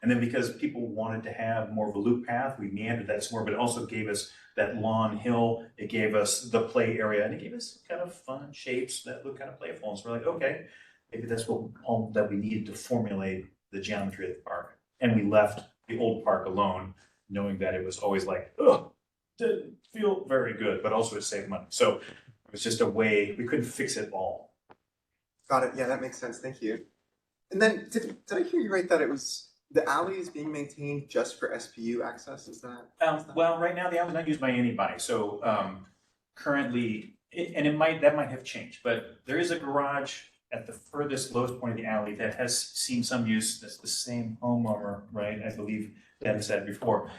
And then because people wanted to have more of a loop path, we meandered that some more, but it also gave us that lawn hill. It gave us the play area, and it gave us kind of fun shapes that look kind of playful. And so we're like, okay, maybe that's all that we needed to formulate the geometry of the park. And we left the old park alone, knowing that it was always like, oh, didn't feel very good, but also it saved money. So it was just a way, we couldn't fix it all. Got it. Yeah, that makes sense. Thank you. And then did I hear you right that it was the alley is being maintained just for SPU access? Is that? Well, right now the alley is not used by anybody. So currently, that might have changed, but there is a garage at the furthest lowest point of the alley that has seen some use, that's the same homeowner, right? I believe Deb said before.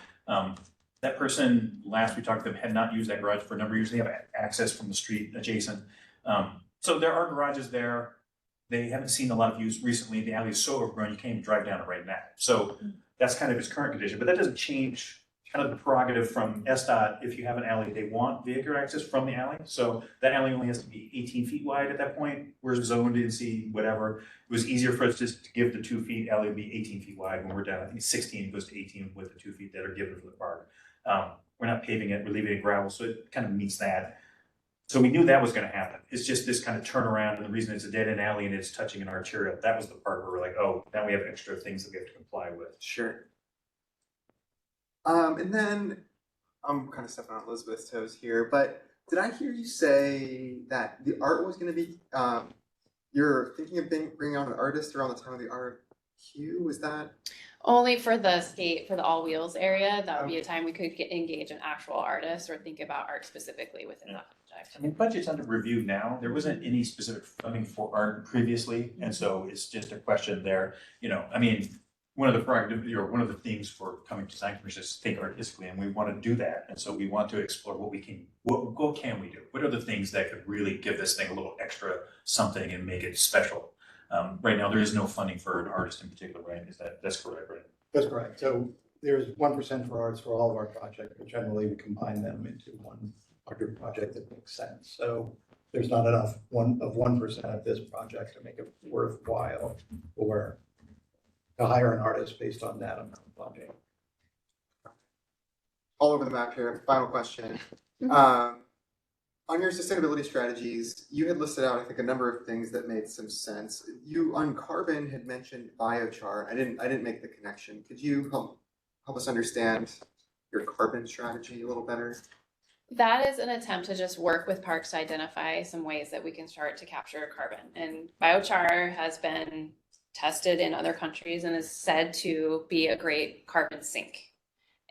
That person, last we talked to them, had not used that garage for a number of years. They have access from the street adjacent. So there are garages there. They haven't seen a lot of use recently. The alley is so overgrown, you can't even drive down it right now. So that's kind of its current condition, but that doesn't change kind of the prerogative from SDOT. If you have an alley, they want vehicular access from the alley. So that alley only has to be 18 feet wide at that point. We're zoned in C, whatever. It was easier for us just to give the 2 feet, alley would be 18 feet wide. When we're down, I think 16 goes to 18 with the 2 feet that are given for the park. We're not paving it, we're leaving it gravel, so it kind of meets that. So we knew that was gonna happen. It's just this kind of turnaround, and the reason it's a dead end alley and it's touching an arterial, that was the part where we're like, oh, now we have extra things that we have to comply with. Sure. And then I'm kind of stepping on Elizabeth's toes here, but did I hear you say that the art was going to be, you're thinking of bringing on an artist around the time of the RFQ? Was that? Only for the skate, for the all wheels area, that would be a time we could engage an actual artist or think about art specifically within that project. I mean, budget's under review now. There wasn't any specific funding for art previously, and so it's just a question there. You know, I mean, one of the themes for coming to design commission is think artistically, and we want to do that. And so we want to explore what can we do? What are the things that could really give this thing a little extra something and make it special? Right now, there is no funding for an artist in particular, right? That's correct, right? That's correct. So there's 1% for arts for all of our projects, but generally we combine them into one larger project that makes sense. So there's not enough 1% of this project to make it worthwhile or to hire an artist based on that amount of funding. All over the map here. Final question. On your sustainability strategies, you had listed out, I think, a number of things that made some sense. You on carbon had mentioned biochar. I didn't make the connection. Could you help us understand your carbon strategy a little better? That is an attempt to just work with parks to identify some ways that we can start to capture carbon. And biochar has been tested in other countries and is said to be a great carbon sink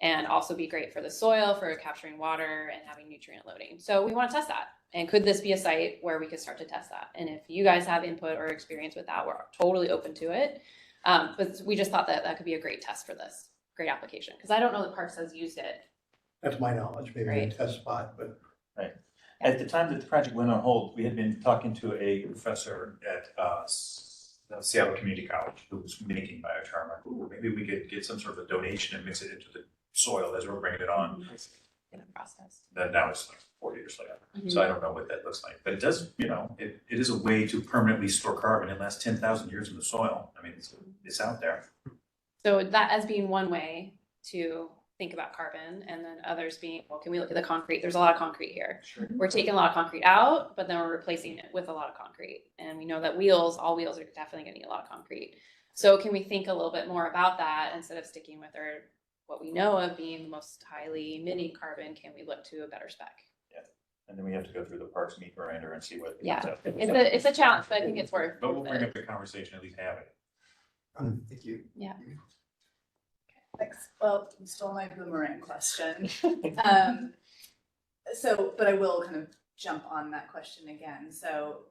and also be great for the soil, for capturing water and having nutrient loading. So we want to test that. And could this be a site where we could start to test that? And if you guys have input or experience with that, we're totally open to it. But we just thought that that could be a great test for this, great application. Because I don't know that Parks has used it. That's my knowledge, maybe a test spot, but. Right. At the time that the project went on hold, we had been talking to a professor at Seattle Community College who was making biochar. I'm like, ooh, maybe we could get some sort of a donation and mix it into the soil as we're bringing it on. In the process. Then now it's like 4 years later. So I don't know what that looks like. But it does, you know, it is a way to permanently store carbon. It lasts 10,000 years in the soil. I mean, it's out there. So that as being one way to think about carbon, and then others being, well, can we look at the concrete? There's a lot of concrete here. Sure. We're taking a lot of concrete out, but then we're replacing it with a lot of concrete. And we know that all wheels are definitely gonna need a lot of concrete. So can we think a little bit more about that instead of sticking with what we know of being the most highly emitting carbon? Can we look to a better spec? Yeah. And then we have to go through the parks meet grinder and see what Yeah. comes out. It's a challenge, but I think it's worth But we'll bring it. up the conversation, at least have it. Thank you. Yeah. Thanks. Well, you stole my boomerang question. But I will kind of jump on that question again. So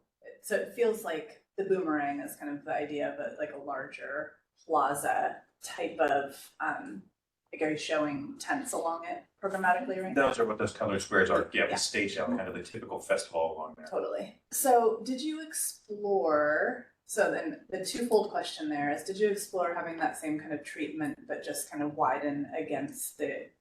it feels like the boomerang is kind of the idea of a larger plaza type of, like, are you showing tents along it programmatically right now? Those are what those colored squares are. Yeah, Yeah. the stage out kind of the typical festival along there. Totally. So did you explore, so then the twofold question there is, did you explore having that same kind of treatment, but just kind of widen against the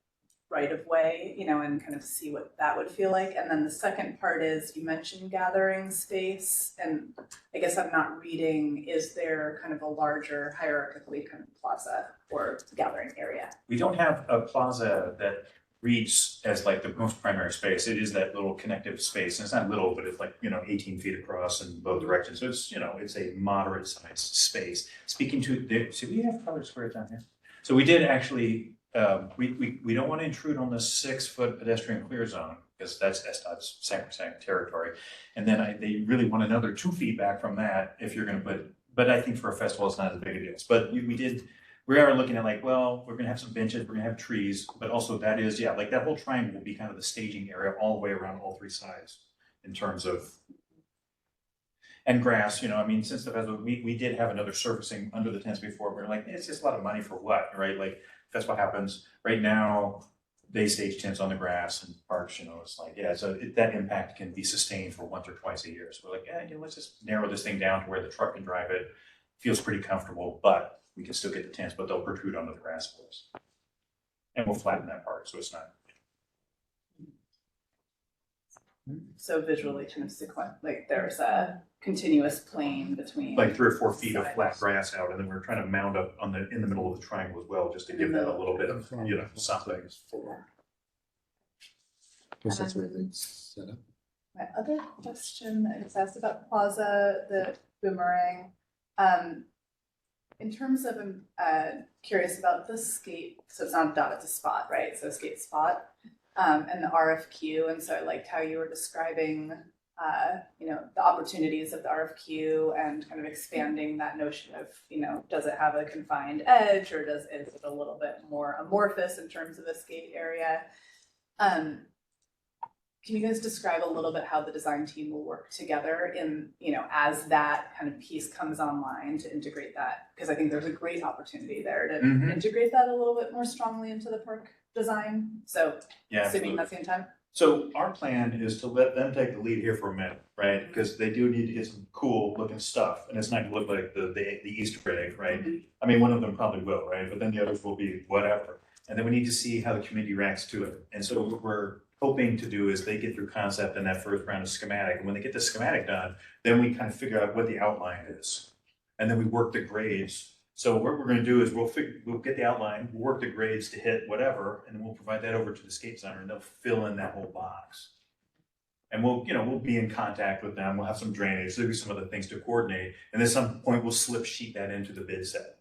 right of way, you know, and kind of see what that would feel like? And then the second part is, you mentioned gathering space, and I guess I'm not reading, is there kind of a larger hierarchically kind of plaza or gathering area? We don't have a plaza that reads as like the most primary space. It is that little connective space, and it's not little, but it's like, 18 feet across in both directions. So it's, it's a moderate sized space. Speaking to do we have colored squares down here? So we did actually, we don't want to intrude on the 6-foot pedestrian clear zone, because that's SDOT's sacrosanct territory. And then they really want another 2 feet back from that if you're going to but I think for a festival, it's not as big a deal. But we are looking at like, well, we're going to have some benches, we're going to have trees, but also that is, like that whole triangle will be kind of the staging area all the way around all three sides in terms of, And grass, you know, I mean, since the festival, we did have another surfacing under the tents before, but we're like, it's just a lot of money for what, right? Like, that's what happens. Right now, they stage tents on the grass and parks, you know, it's like, yeah, so that impact can be sustained for once or twice a year. So we're like, yeah, you know, let's just narrow this thing down to where the truck can drive it. Feels pretty comfortable, but we can still get the tents, but they'll protrude onto the grass for us. And we'll flatten that part, so it's not. So visually kind of like there's a continuous plane between. Like 3 or 4 feet of flat grass out, and then we're trying to mound up in the middle of the triangle as well, just to give that a little bit of, you know, something. Guess that's where it's set up. My other question, I just asked about Plaza, the boomerang. In terms of, curious about the skate, so it's not a dot, it's a spot, right? So skate spot, and the RFQ. And so I liked how you were describing, you know, the opportunities of the RFQ and kind of expanding that notion of, you know, does it have a confined edge or is it a little bit more amorphous in terms of a skate area? Can you guys describe a little bit how the design team will work together in, you know, as that kind of piece comes online to integrate that? Because I think there's a great opportunity there to integrate that a little bit more strongly into the park design. So Yeah, assuming that's the intent. So our plan is to let them take the lead here for a minute, right? Because they do need to get some cool looking stuff, and it's not gonna look like the Easter egg, right? I mean, one of them probably will, right? But then the others will be whatever. And then we need to see how the community reacts to it. And so what we're hoping to do is they get through concept in that first round of schematic. And when they get the schematic done, then we kind of figure out what the outline is. And then we work the grades. So what we're going to do is we'll get the outline, we'll work the grades to hit whatever, and then we'll provide that over to the skate designer, and they'll fill in that whole box. And we'll be in contact with them. We'll have some drainage. There'll be some other things to coordinate. And at some point, we'll slip sheet that into the bid set.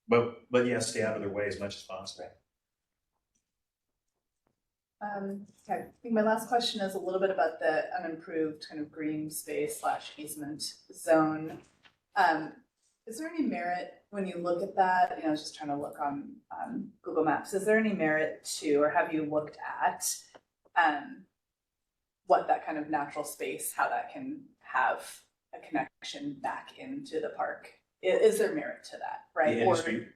But yeah, stay out of their way as much as possible. Okay, I think my last question is a little bit about the unimproved kind of green space / easement zone. Is there any merit when you look at that? You know, I was just trying to look on Google Maps. Is there any merit to, or have you looked at what that kind of natural space, how that can have a connection back into the park? Is there merit to that, right? The industry.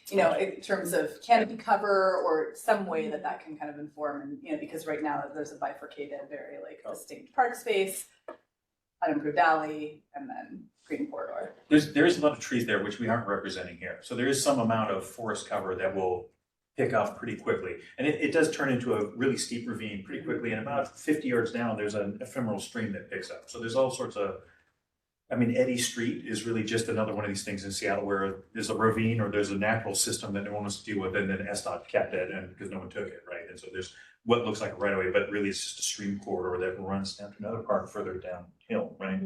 You know, in terms of canopy cover or some way that that can kind of inform, and, you know, because right now there's a bifurcated, very like distinct park space, unimproved alley, and then green corridor. There is a lot of trees there, which we aren't representing here. So there is some amount of forest cover that will pick up pretty quickly. And it does turn into a really steep ravine pretty quickly. And about 50 yards down, there's an ephemeral stream that picks up. So there's all sorts of, I mean, Eddy Street is really just another one of these things in Seattle where there's a ravine or there's a natural system that no one wants to deal with, and then SDOT kept it, and because no one took it, right? And so there's what looks like a right of way, but really it's just a stream corridor that runs down to another park further downhill, right?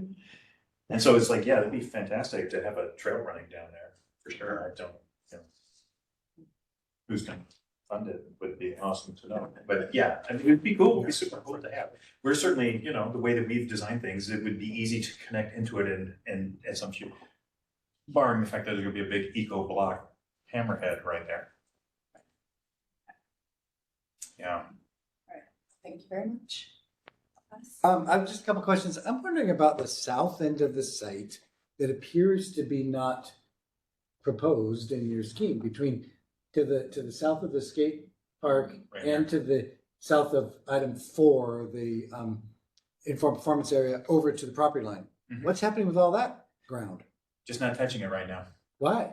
And so it's like, yeah, it'd be fantastic to have a trail running down there for sure. I don't, you know, who's going to fund it would be awesome to know. But yeah, I mean, it'd be cool. It'd be super cool to have. We're certainly, you know, the way that we've designed things, it would be easy to connect into it and at some few, barring the fact that there's going to be a big eco block hammerhead right there. Yeah. All right. Thank you very much. I've just a couple questions. I'm wondering about the south end of the site that appears to be not proposed in your scheme between to the south of the skate park Right and to the south of item 4, the informed performance area over to the property line. What's happening with all that ground? Just not touching it right now. Why?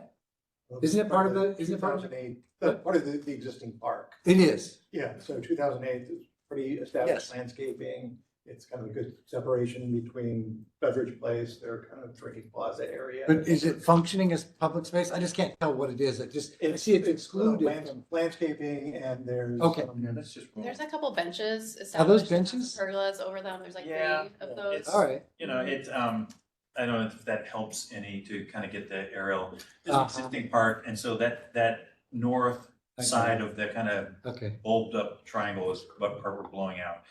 Isn't it part of the, isn't it part of 2008, part of the existing park? It is. Yeah, so 2008 is pretty established Yes. landscaping. It's kind of a good separation between Beverage Place, their kind of drinking plaza area. But is it functioning as public space? I just can't tell what it is. I see it's excluded from. Landscaping, and there's. Okay. Yeah, that's just wrong. There's a couple benches Are established. those benches? Pergolas over them. There's like Yeah. 3 of those. It's- All right. You know, I don't know if that helps any to kind of get the aerial. There's an existing park, and so that north side of the kind of Okay. bulbed up triangle is what part we're blowing out.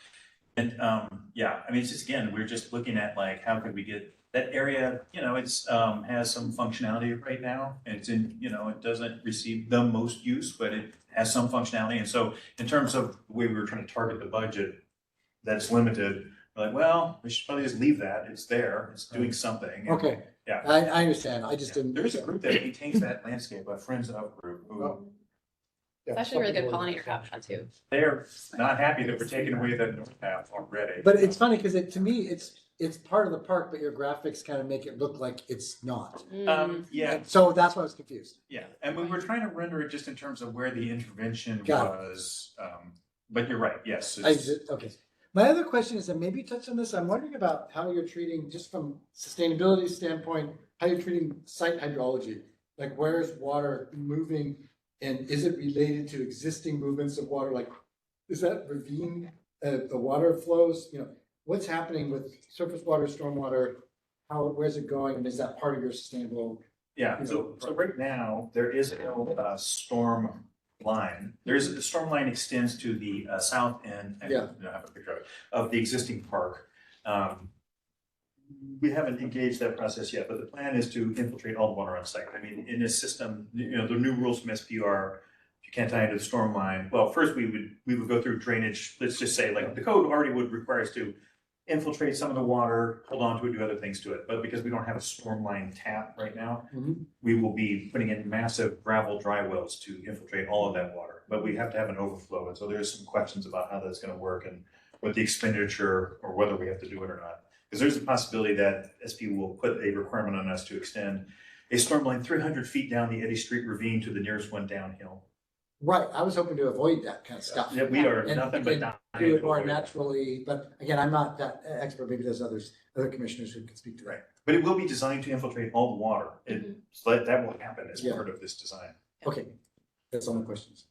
And yeah, I mean, it's just, again, we're just looking at like, how could we get that area, you know, it's has some functionality right now. And it's in, you know, it doesn't receive the most use, but it has some functionality. And so in terms of the way we were trying to target the budget, that's limited. We're like, well, we should probably just leave that. It's there. It's doing something. And, Okay, Yeah. I understand, I just Yeah. didn't. There is a group that maintains that landscape, a Friends of group, who Oh. It's actually a really good pollinator habitat too. they're not happy that we're taking away the north half already. But it's funny, because to me, it's part of the park, but your graphics kind of make it look like it's not. Yeah, And so that's why I was confused. yeah, and we were trying to render it just in terms of where the intervention Got was, but you're right, yes. Okay. My other question is, and maybe you touched on this, I'm wondering about how you're treating, just from sustainability standpoint, how you're treating site hydrology. Like, where is water moving, and is it related to existing movements of water? Like, is that ravine, the water flows, what's happening with surface water, stormwater? Where's it going, and is that part of your sustainable? Yeah, so right now, there is no storm line. The storm line extends to the south end, and Yeah. I have a picture of the existing park. We haven't engaged that process yet, but the plan is to infiltrate all the water on site. I mean, in this system, the new rules from SPR, if you can't tie into the storm line, well, first we would go through drainage. Let's just say, like, the code already would require us to infiltrate some of the water, hold on to it, do other things to it. But because we don't have a storm line tap right now, we will be putting in massive gravel dry wells to infiltrate all of that water. But we have to have an overflow. And so there's some questions about how that's going to work and what the expenditure, or whether we have to do it or not. Because there's a possibility that SP will put a requirement on us to extend a storm line 300 feet down the Eddy Street ravine to the nearest one downhill. Right, I was hoping to avoid that kind of stuff. Yeah, we are And- nothing but and dying do it to more avoid that. naturally, but again, I'm not that expert, maybe there's other commissioners who can speak to that. Right, but it will be designed to infiltrate all the water. So that will happen as Yeah. part of this design. Okay, that's all my questions.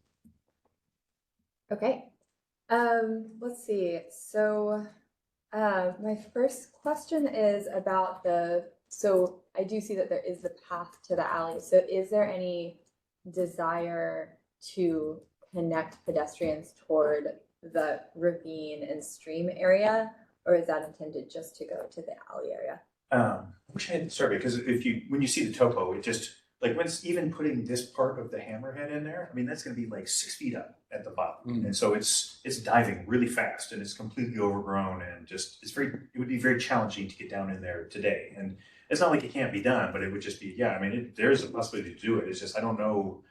Okay, let's see, so, my first question is about so I do see that there is the path to the alley, so is there any desire to connect pedestrians toward the ravine and stream area, or is that intended just to go to the alley area? I wish I had the survey, because when you see the topo, it just, like, when it's even putting this part of the hammerhead in there, I mean, that's gonna be like 6 feet up at the bottom. And so it's diving really fast, and it's completely overgrown, and just, it would be very challenging to get down in there today. And it's not like it can't be done, but it would just be, yeah, I mean, there's a possibility to do it. It's just, I don't know,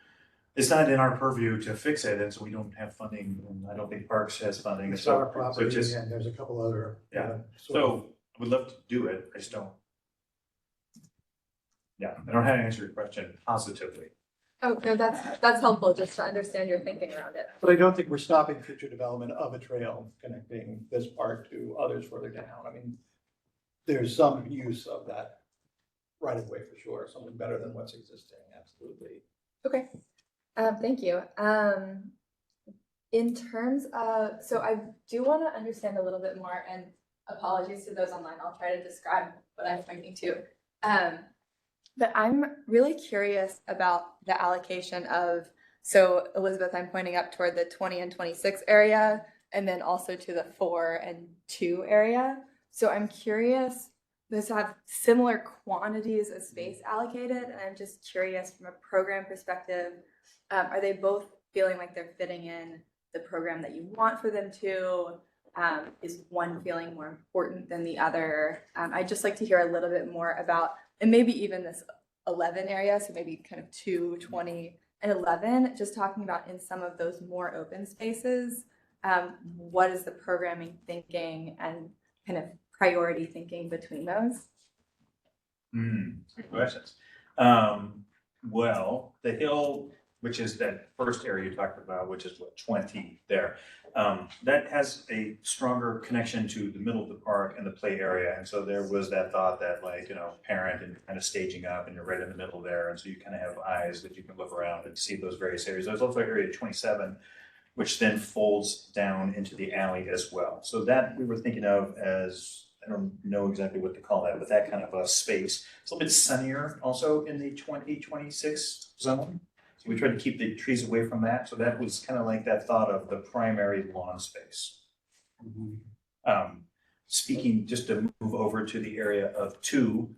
it's not in our purview to fix it, and so we don't have funding, and I don't think Parks has funding. It's So- our so property, just- and there's a couple other. Yeah. sort of- So I would love to do it, I just don't. Yeah, I don't know how to answer your question positively. Oh, no, that's helpful, just to understand your thinking around it. But I don't think we're stopping future development of a trail connecting this park to others further down. I mean, there's some use of that right of way for sure, something better than what's existing, absolutely. Okay, thank you. In terms of, so I do want to understand a little bit more, and apologies to those online, I'll try to describe what I'm pointing to. But I'm really curious about the allocation of, so Elizabeth, I'm pointing up toward the 20 and 26 area, and then also to the 4 and 2 area. So I'm curious, those have similar quantities of space allocated, and I'm just curious from a program perspective, are they both feeling like they're fitting in the program that you want for them to? Is one feeling more important than the other? I'd just like to hear a little bit more about, and maybe even this 11 area, so maybe kind of 2, 20, and 11, just talking about in some of those more open spaces, what is the programming thinking and kind of priority thinking between those? Good questions. Well, the hill, which is that first area you talked about, which is what, 20 there, that has a stronger connection to the middle of the park and the play area. And so there was that thought that, like, parent and kind of staging up, and you're right in the middle there. And so you kind of have eyes that you can look around and see those various areas. There's also area 27, which then folds down into the alley as well. So that we were thinking of as, I don't know exactly what to call that, but that kind of a space. It's a little bit sunnier also in the 2026 zone. So we tried to keep the trees away from that. So that was kind of like that thought of the primary lawn space. Speaking, just to move over to the area of 2,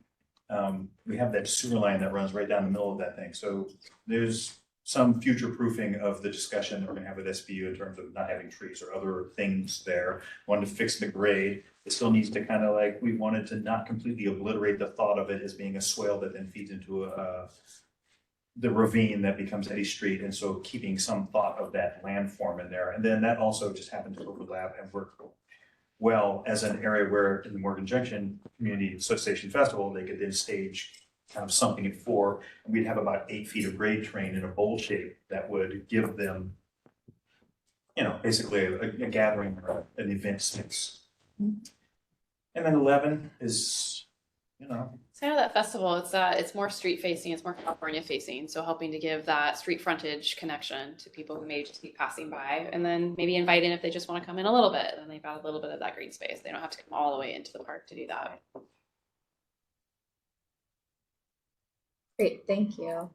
we have that sewer line that runs right down the middle of that thing. So there's some future proofing of the discussion that we're gonna have with SBU in terms of not having trees or other things there. Wanted to fix the grade. It still needs to kind of like, we wanted to not completely obliterate the thought of it as being a swale that then feeds into the ravine that becomes Eddy Street. And so keeping some thought of that landform in there. And then that also just happened to overlap and work well as an area where in the Morgan Junction Community Association Festival, they could then stage kind of something at 4, and we'd have about 8 feet of grade terrain in a bowl shape that would give them, you know, basically a gathering or an event space. And then 11 is, you know. So I know that festival, it's more street facing, it's more California facing, so helping to give that street frontage connection to people who may just be passing by, and then maybe invite in if they just want to come in a little bit, then they've got a little bit of that green space. They don't have to come all the way into the park to do that. Great, thank you.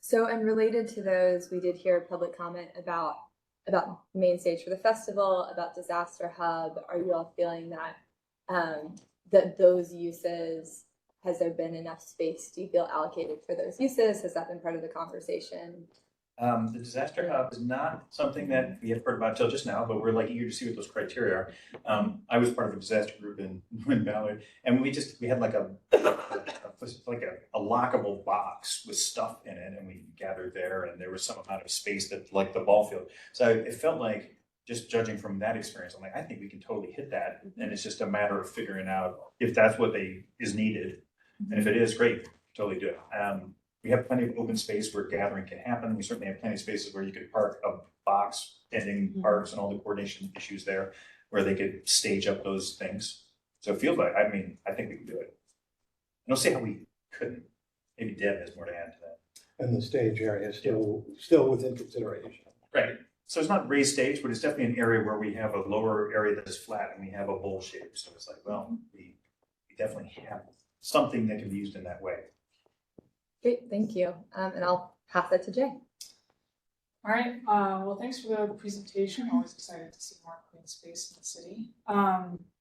So, and related to those, we did hear public comment about main stage for the festival, about disaster hub. Are you all feeling that that those uses, has there been enough space, do you feel, allocated for those uses? Has that been part of the conversation? The disaster hub is not something that we have heard about till just now, but we're like eager to see what those criteria are. I was part of a disaster group in Ballard, and we had like a lockable box with stuff in it, and we gathered there, and there was some amount of space that, like the ball field. So it felt like, just judging from that experience, I'm like, I think we can totally hit that, and it's just a matter of figuring out if that's what is needed, and if it is, great, totally do it. We have plenty of open space where gathering can happen. We certainly have plenty of spaces where you could park a box, ending parks and all the coordination issues there, where they could stage up those things. So it feels like, I mean, I think we can do it. I don't see how we couldn't. Maybe Deb has more to add to that. And the stage area is still within consideration. Right. So it's not raised stage, but it's definitely an area where we have a lower area that is flat and we have a bowl shape. So it's like, well, we definitely have something that can be used in that way. Great, thank you. And I'll pass it to Jay. All right, well, thanks for the presentation. Always excited to see more green space in the city.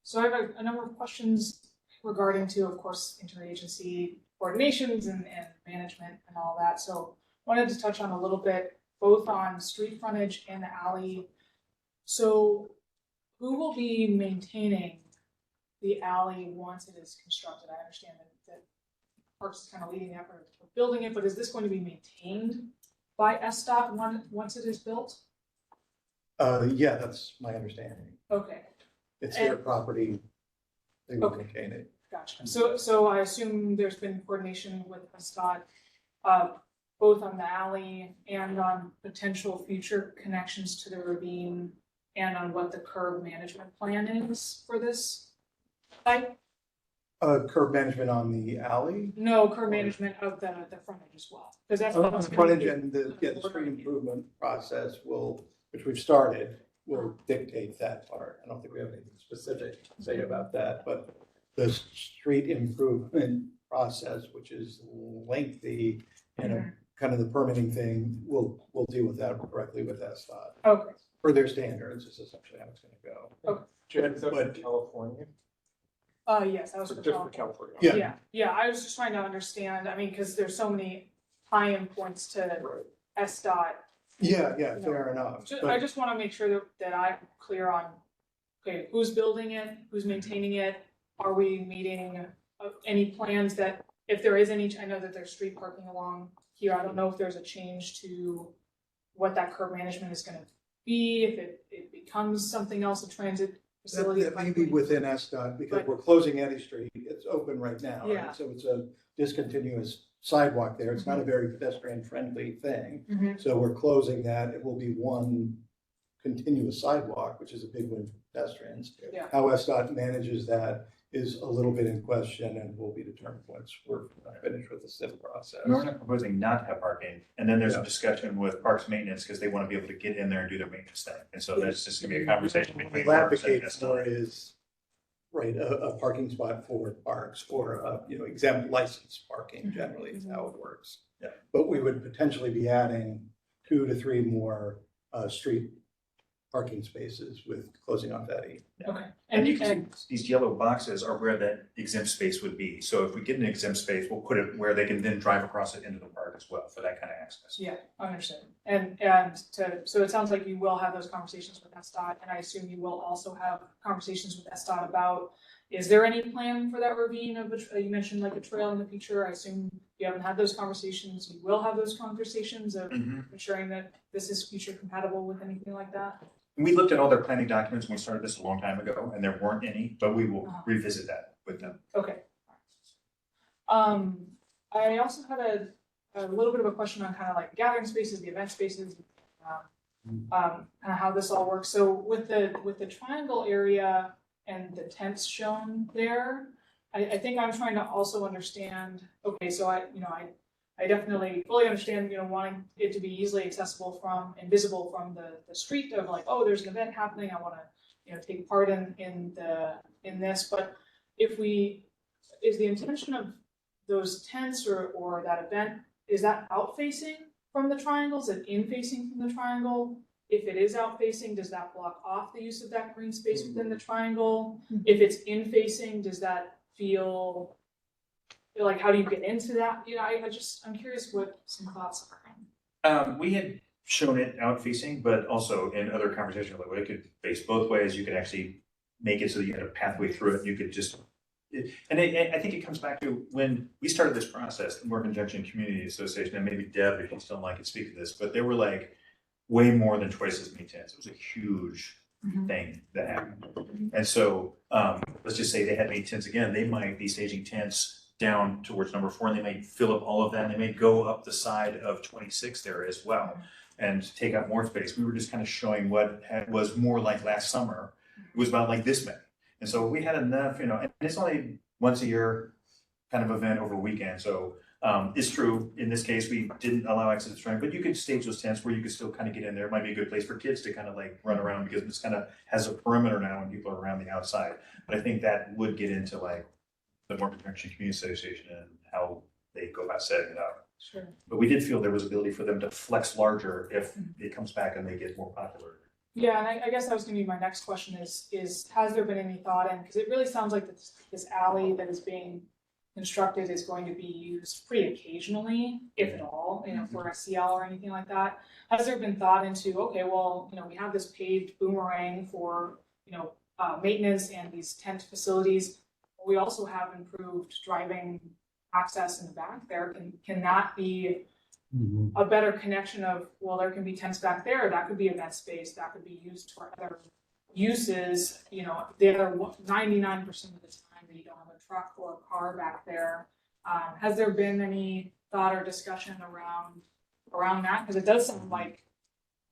So I have a number of questions regarding to, of course, interagency coordinations and management and all that. So wanted to touch on a little bit, both on street frontage and the alley. So who will be maintaining the alley once it is constructed? I understand that Parks is kind of leading the effort of building it, but is this going to be maintained by SDOT once it is built? Yeah, that's my understanding. Okay. It's their property. They will maintain it. Gotcha. So I assume there's been coordination with SDOT, both on the alley and on potential future connections to the ravine and on what the curb management plan is for this site? Curb management on the alley? No, curb management of the frontage as well, because that's. The frontage and the street improvement process which we've started, will dictate that part. I don't think we have anything specific to say about that, but the street improvement process, which is lengthy and kind of the permitting thing, we'll deal with that directly with SDOT. Okay. For their standards is essentially how it's gonna go. Okay. Jen, is that for California? Yes, that was for Just for California. Yeah, I was just trying to understand, I mean, because there's so many tie-in points to SDOT. Yeah, fair enough. I just want to make sure that I'm clear on, okay, who's building it, who's maintaining it? Are we meeting any plans that, if there is any, I know that there's street parking along here. I don't know if there's a change to what that curb management is going to be, if it becomes something else, a transit facility. That may be within SDOT because we're closing Eddy Street. It's open right now. Yeah. Right? So it's a discontinuous sidewalk there. It's not a very pedestrian friendly thing. So we're closing that. It will be one continuous sidewalk, which is a big win for pedestrians. Yeah. How SDOT manages that is a little bit in question and will be determined once we're finished with the CIP process. We're not proposing not to have parking, and then there's a discussion with Parks Maintenance because they want to be able to get in there and do their maintenance thing, and so that's just gonna be a conversation between We'll Parks and advocate for is a parking spot for parks or exempt license parking generally is how it works. Yeah. But we would potentially be adding 2 to 3 more street parking spaces with closing off Eddy. Okay. And you can see these yellow boxes are where that exempt space would be. So if we get an exempt space, we'll put it where they can then drive across it into the park as well for that kind of access. Yeah, I understand. So it sounds like you will have those conversations with SDOT, and I assume you will also have conversations with SDOT about, is there any plan for that ravine of, you mentioned like a trail in the future, I assume you haven't had those conversations, you will have those conversations of ensuring that this is future compatible with anything like that? We looked at all their planning documents when we started this a long time ago, and there weren't any, but we will revisit that with them. Okay. I also had a little bit of a question on kind of like gathering spaces, the event spaces, kind of how this all works. So with the triangle area and the tents shown there, I think I'm trying to also understand, okay, so I definitely fully understand, wanting it to be easily accessible from and visible from the street of like, oh, there's an event happening, I want to, take part in this. But is the intention of those tents or that event, is that out facing from the triangle? Is it in facing from the triangle? If it is out facing, does that block off the use of that green space within the triangle? If it's in facing, does that feel like, how do you get into that? I'm curious what some thoughts are. We had shown it out facing, but also in other conversations, like, well, it could face both ways. You could actually make it so that you had a pathway through it. You could just, and I think it comes back to when we started this process, the Morgan Junction Community Association, and maybe Deb, if you still like, could speak to this, but there were like way more than twice as many tents. It was a huge thing that happened. And so let's just say they had made tents again, they might be staging tents down towards number 4, and they may fill up all of that, and they may go up the side of 26 there as well and take up more space. We were just kind of showing what was more like last summer. It was about like this many. And so we had enough, and it's only once a year kind of event over a weekend. So it's true, in this case, we didn't allow access to the triangle, but you could stage those tents where you could still kind of get in there. It might be a good place for kids to kind of like run around because it's kind of has a perimeter now and people are around the outside. But I think that would get into like the Morgan Junction Community Association and how they go about setting it up. Sure. But we did feel there was ability for them to flex larger if it comes back and they get more popular. Yeah, and I guess that was going to be my next question is has there been any thought in, because it really sounds like this alley that is being constructed is going to be used pretty occasionally, if at all, for a CL or anything like that. Has there been thought into, okay, well, we have this paved boomerang for, maintenance and these tent facilities. We also have improved driving access in the back there. Can that be a better connection of, well, there can be tents back there, that could be event space, that could be used for other uses, the other 99% of the time that you don't have a truck or a car back there. Has there been any thought or discussion around that? Because it does sound like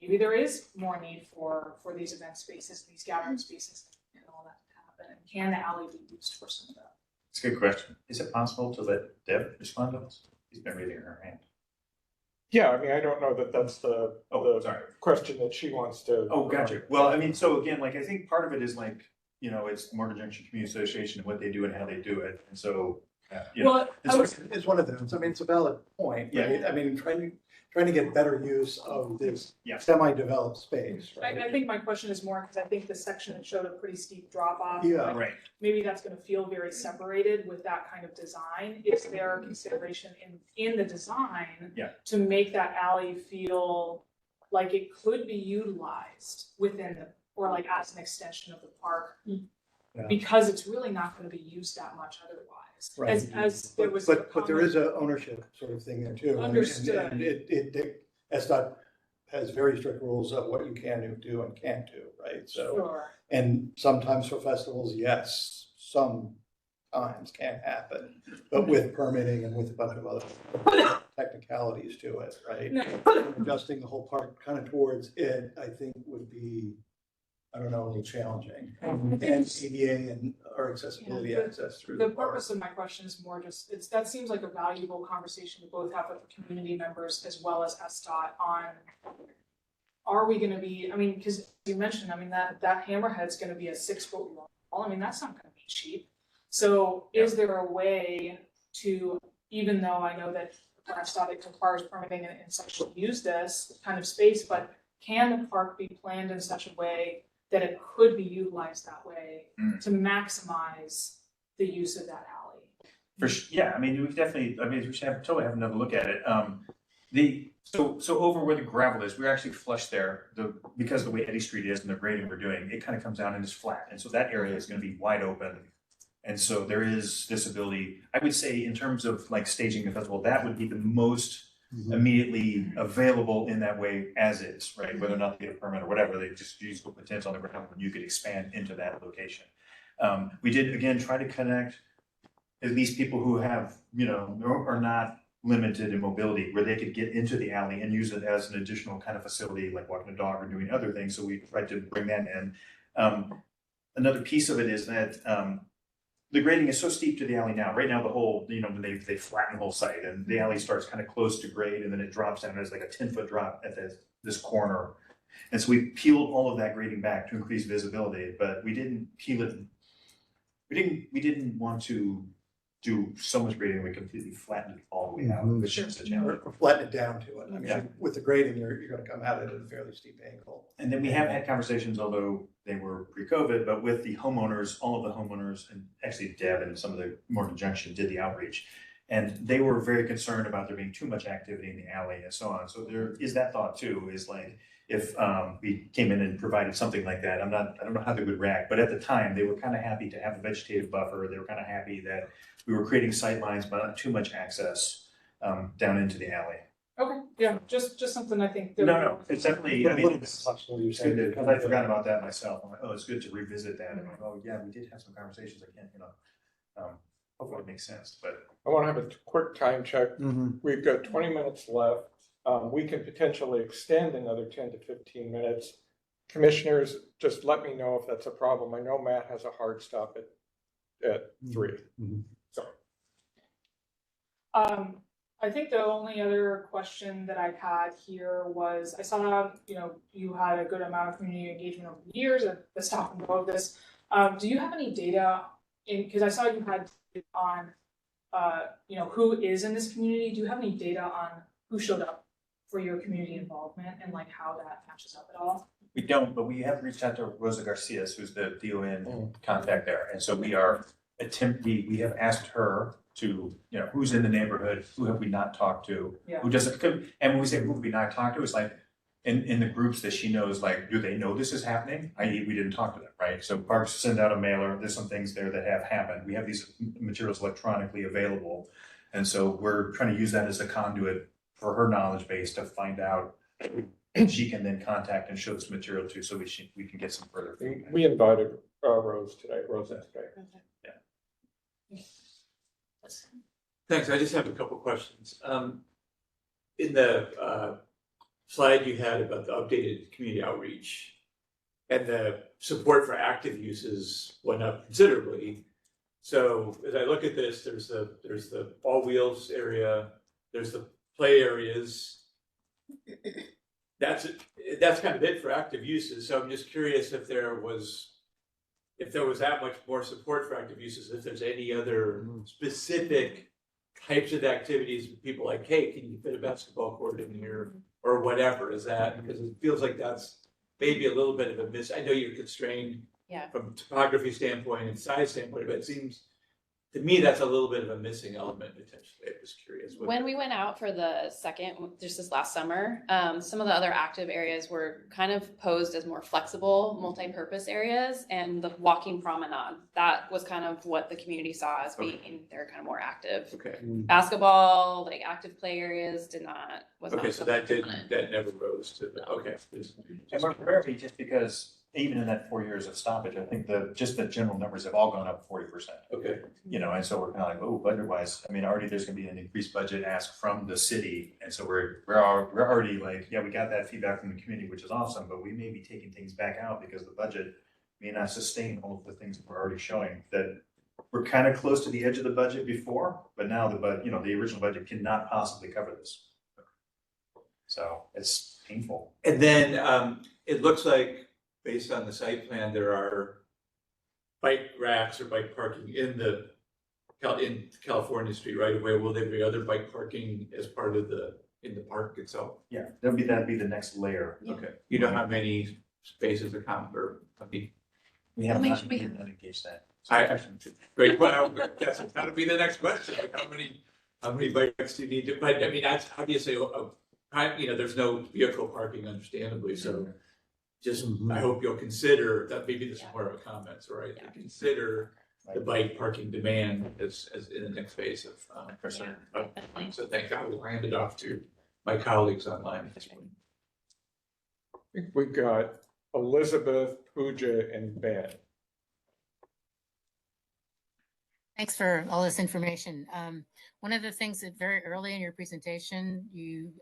maybe there is more need for these event spaces, these gathering spaces, and all that to happen. And can the alley be used for some of that? It's a good question. Is it possible to let Deb respond to this? She's been raising her hand. Yeah, I mean, I don't know that that's the question that she wants to. Oh, gotcha. Well, I mean, so again, like, I think part of it is like, it's the Morgan Junction Community Association and what they do and how they do it. And so, It's one of those. I mean, it's a valid point, right? Yeah. I mean, trying to get better use of this semi-developed space, right? I think my question is more because I think the section showed a pretty steep drop off. Yeah, right. Maybe that's going to feel very separated with that kind of design. Is there consideration in the design to make that alley feel like it could be utilized within or like as an extension of the park? Because it's really not going to be used that much otherwise. Right. As there was, but there is a ownership sort of thing there too. Understood. And SDOT has very strict rules of what you can do and can't do, right? So, Sure. And sometimes for festivals, yes, sometimes can happen, but with permitting and with a bunch of other technicalities to it, right? Adjusting the whole park kind of towards it, I think would be, I don't know, a little challenging. And ADA and our accessibility access through the purpose of my question is more just, that seems like a valuable conversation to both have with the community members as well as SDOT on, are we gonna be, I mean, because you mentioned, I mean, that hammerhead's gonna be a 6-foot wall. I mean, that's not gonna be cheap. So is there a way to, even though I know that SDOT requires permitting and such to use this kind of space, but can the park be planned in such a way that it could be utilized that way to maximize the use of that alley? Yeah, I mean, we definitely, I mean, we should totally have another look at it. So over where the gravel is, we're actually flush there, because of the way Eddy Street is and the grading we're doing, it kind of comes down and is flat. And so that area is gonna be wide open. And so there is this ability, I would say in terms of like staging the festival, that would be the most immediately available in that way as is, right? Whether or not they get a permit or whatever, they just use the potential on the ground and you could expand into that location. We did again, try to connect at least people who have, you know, are not limited in mobility, where they could get into the alley and use it as an additional kind of facility, like walking a dog or doing other things. So we tried to bring that in. Another piece of it is that the grading is so steep to the alley now. Right now, the whole, you know, they flatten the whole site and the alley starts kind of close to grade and then it drops down. There's like a 10-foot drop at this corner. And so we peeled all of that grading back to increase visibility, but we didn't peel it. We didn't want to do so much grading, we completely flattened it all the way out, which is a challenge. Or flatten it down to it. I mean, Yeah. with the grading, you're gonna come at it at a fairly steep angle. And then we have had conversations, although they were pre-COVID, but with the homeowners, all of the homeowners, and actually Deb and some of the Morgan Junction did the outreach. And they were very concerned about there being too much activity in the alley and so on. So there is that thought too, is like, if we came in and provided something like that, I don't know how they would react, but at the time, they were kind of happy to have a vegetative buffer. They were kind of happy that we were creating sight lines, but not too much access down into the alley. Okay, yeah, just something I think. No, it's definitely, I mean, it's because because I forgot about that myself. I'm like, oh, it's good to revisit that. I'm like, oh, yeah, we did have some conversations. I can't, you know, hopefully it makes sense, but. I want to have a quick time check. We've got 20 minutes left. We can potentially extend another 10 to 15 minutes. Commissioners, just let me know if that's a problem. I know Matt has a hard stop at 3. So. I think the only other question that I had here was, I saw, you know, you had a good amount of community engagement over the years at the stop and go of this. Do you have any data because I saw you had on, you know, who is in this community? Do you have any data on who showed up for your community involvement and like how that matches up at all? We don't, but we have reached out to Rosa Garcia, who's the DON contact there. And so we are we have asked her to, you know, who's in the neighborhood, who have we not talked to, who doesn't, and when we say who have we not talked to, it's like in the groups that she knows, like, do they know this is happening? I.e., we didn't talk to them, right? So parks send out a mailer, there's some things there that have happened. We have these materials electronically available. And so we're trying to use that as a conduit for her knowledge base to find out, and she can then contact and show this material to, so we can get some further feedback. We invited Rosa today. Yeah. Thanks. I just have a couple questions. In the slide you had about the updated community outreach and the support for active uses went up considerably. So as I look at this, there's the all wheels area, there's the play areas. That's kind of it for active uses. So I'm just curious if there was that much more support for active uses, if there's any other specific types of activities, people like, hey, can you fit a basketball court in here or whatever? Is that, because it feels like that's maybe a little bit of a miss. I know you're constrained from a topography standpoint and size standpoint, but it seems to me that's a little bit of a missing element potentially. I'm just curious. When we went out for the second, just this last summer, some of the other active areas were kind of posed as more flexible, multi-purpose areas, and the walking promenade, that was kind of what the community saw as being they're kind of more active. Okay. Basketball, like active play areas Okay, so that never rose to the, okay. And we're rarely, just because even in that 4 years of stoppage, I think just the general numbers have all gone up 40%. Okay. You know, and so we're kind of like, oh, budget wise, I mean, already there's gonna be an increased budget ask from the city. And so we're already like, yeah, we got that feedback from the community, which is awesome, but we may be taking things back out because the budget may not sustain all of the things that we're already showing. That we're kind of close to the edge of the budget before, but now the original budget cannot possibly cover this. So it's painful. And then it looks like, based on the site plan, there are bike racks or bike parking in California Street right away. Will there be other bike parking as part of the in the park itself? Yeah, that'd be the next layer. Okay, you know how many spaces are or, I mean, We have Well, not we- even engaged that. great, well, that'll be the next question, like how many bikes do you need to, but I mean, that's, how do you say, you know, there's no vehicle parking understandably, so just, I hope you'll consider, that maybe this is more of a comment, right? Yeah. Consider the bike parking demand as in the next phase of, concern. Definitely. So thank God we'll hand it off to my colleagues online at this point. I think we got Elizabeth, Pooja, and Ben. Thanks for all this information. One of the things that very early in your presentation, you,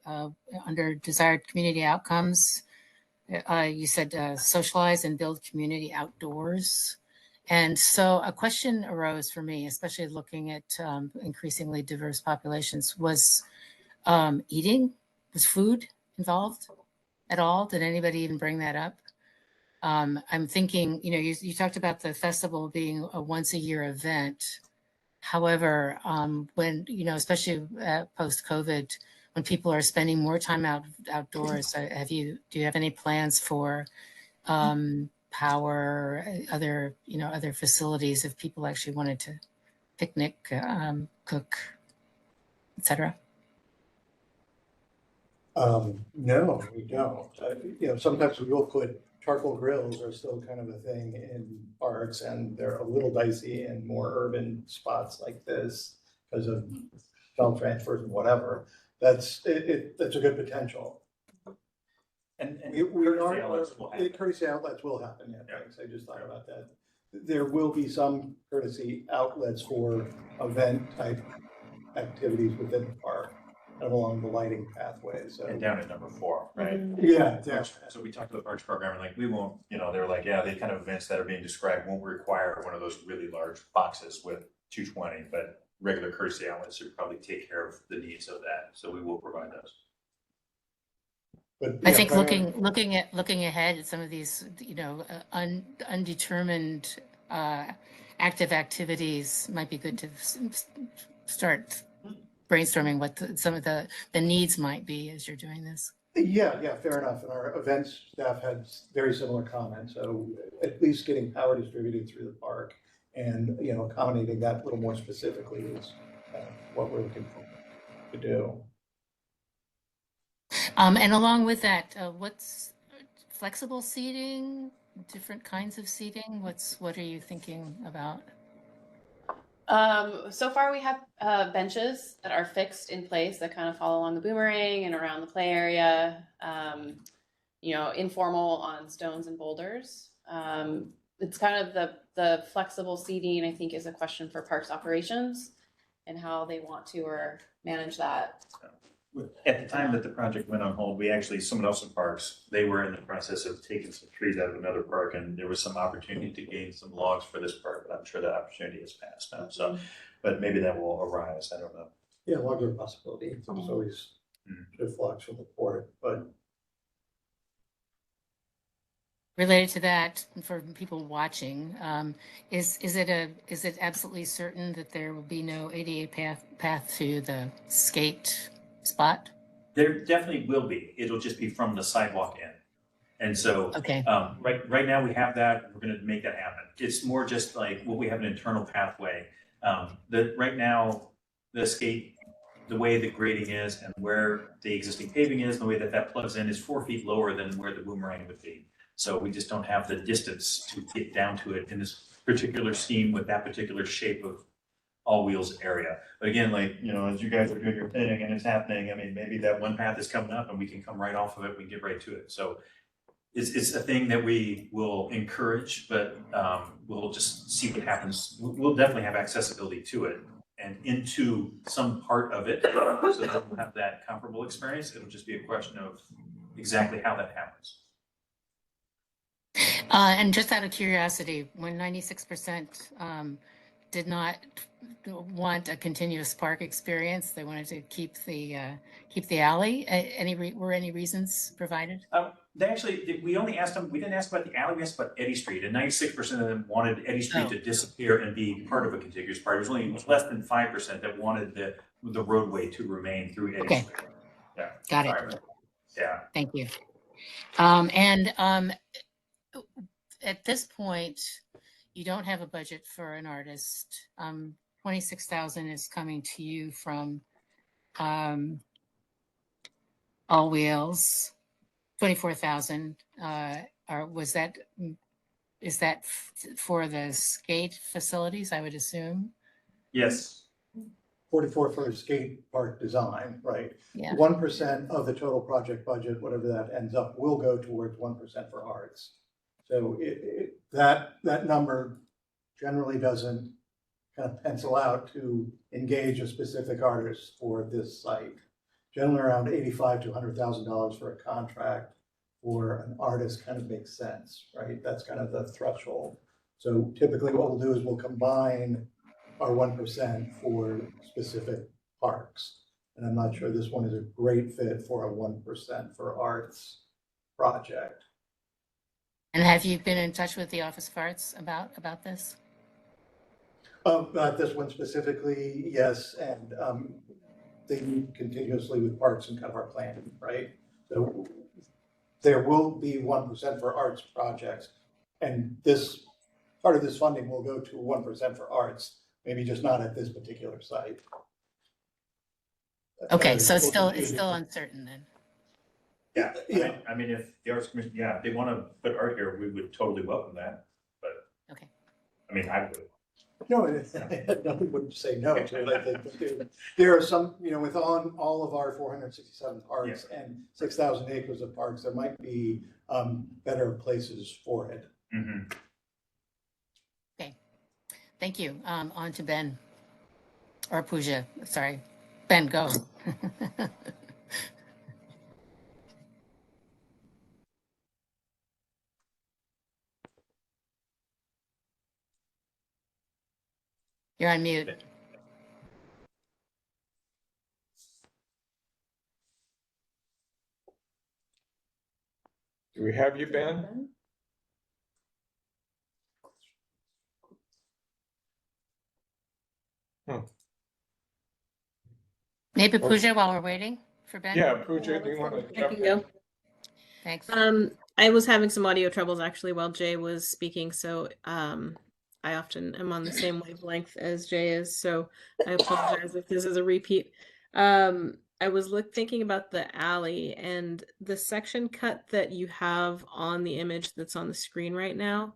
under desired community outcomes, you said socialize and build community outdoors. And so a question arose for me, especially looking at increasingly diverse populations, was eating? Was food involved at all? Did anybody even bring that up? I'm thinking, you know, you talked about the festival being a once a year event. However, when, you know, especially post-COVID, when people are spending more time outdoors, do you have any plans for power, other facilities if people actually wanted to picnic, cook, etc.? No, we don't. You know, sometimes we will put charcoal grills are still kind of a thing in parks, and they're a little dicey in more urban spots like this because of film transfers and whatever. That's a good potential. And We courtesy are, outlets will happen. courtesy outlets will happen, yeah, thanks, I just thought about that. There will be some courtesy outlets for event type activities within the park, kind of along the lighting pathway, so. And down at number 4, right? Yeah, So we talked to the parks program, and like, we won't, you know, they're like, yeah, the kind of events that are being described won't require one of those really large boxes with 220, but regular courtesy outlets should probably take care of the needs of that. So we will provide those. But, I yeah, think looking ahead at some of these, you know, undetermined active activities might be good to start brainstorming what some of the needs might be as you're doing this. Yeah, fair enough. And our events staff had very similar comments. So at least getting power distributed through the park and, you know, accommodating that a little more specifically is what we're looking for to do. And along with that, what's flexible seating, different kinds of seating? What are you thinking about? So far we have benches that are fixed in place that kind of follow along the boomerang and around the play area, you know, informal on stones and boulders. It's kind of the flexible seating, I think, is a question for parks operations and how they want to or manage that. At the time that the project went on hold, we actually, someone else in parks, they were in the process of taking some trees out of another park, and there was some opportunity to gain some logs for this park, but I'm sure that opportunity has passed now. So, but maybe that will arise. I don't know. Yeah, logs are a possibility. It's always good logs from the port, but. Related to that, for people watching, is it absolutely certain that there will be no ADA path to the skate spot? There definitely will be. It'll just be from the sidewalk in. And so, okay. Right now we have that. We're going to make that happen. It's more just like, well, we have an internal pathway. Right now, the skate, the way the grading is and where the existing paving is, the way that plugs in is 4 feet lower than where the boomerang would be. So we just don't have the distance to get down to it in this particular scheme with that particular shape of all wheels area. But again, like, you know, as you guys are doing your thing and it's happening, I mean, maybe that one path is coming up and we can come right off of it, we get right to it. So it's a thing that we will encourage, but we'll just see what happens. We'll definitely have accessibility to it and into some part of it so that we'll have that comparable experience. It'll just be a question of exactly how that happens. And just out of curiosity, when 96% did not want a continuous park experience, they wanted to keep the alley. Were any reasons provided? They actually, we only asked them, we didn't ask about the alley, we asked about Eddy Street, and 96% of them wanted Eddy Street to disappear and be part of a contiguous park. It was only less than 5% that wanted the roadway to remain through Eddy Street. Yeah. Got it. Sorry. Yeah. Thank you. And at this point, you don't have a budget for an artist. 26,000 is coming to you from All Wheels. 24,000. Or is that for the skate facilities? I would assume. Yes. 44 for skate park design, right? Yeah. 1% of the total project budget, whatever that ends up, will go towards 1% for arts. So that number generally doesn't kind of pencil out to engage a specific artist for this site. Generally around $85,000 to $100,000 for a contract for an artist kind of makes sense, right? That's kind of the threshold. So typically what we'll do is we'll combine our 1% for specific parks. And I'm not sure this one is a great fit for a 1% for arts project. And have you been in touch with the Office of Arts about this? About this one specifically, yes, and they meet continuously with parks and kind of our planning, right? So there will be 1% for arts projects, and this part of this funding will go to 1% for arts, maybe just not at this particular site. Okay, so it's still uncertain then. Yeah. Yeah. I mean, if the Arts Commission, yeah, if they want to put art here, we would totally welcome that. But okay. I mean, I would. No, nothing would say no to it. I think there are some, with all of our 467 parks and 6,000 acres of parks, there might be better places for it. Mm-hmm. Okay, thank you. On to Ben, or Pooja, sorry. Ben, go. You're on mute. Do we have you, Ben? Maybe Pooja while we're waiting for Ben? Yeah, Pooja, do you want to jump in? Go. Thanks. I was having some audio troubles actually while Jay was speaking, so I often am on the same wavelength as Jay is, so I apologize if this is a repeat. I was thinking about the alley and the section cut that you have on the image that's on the screen right now.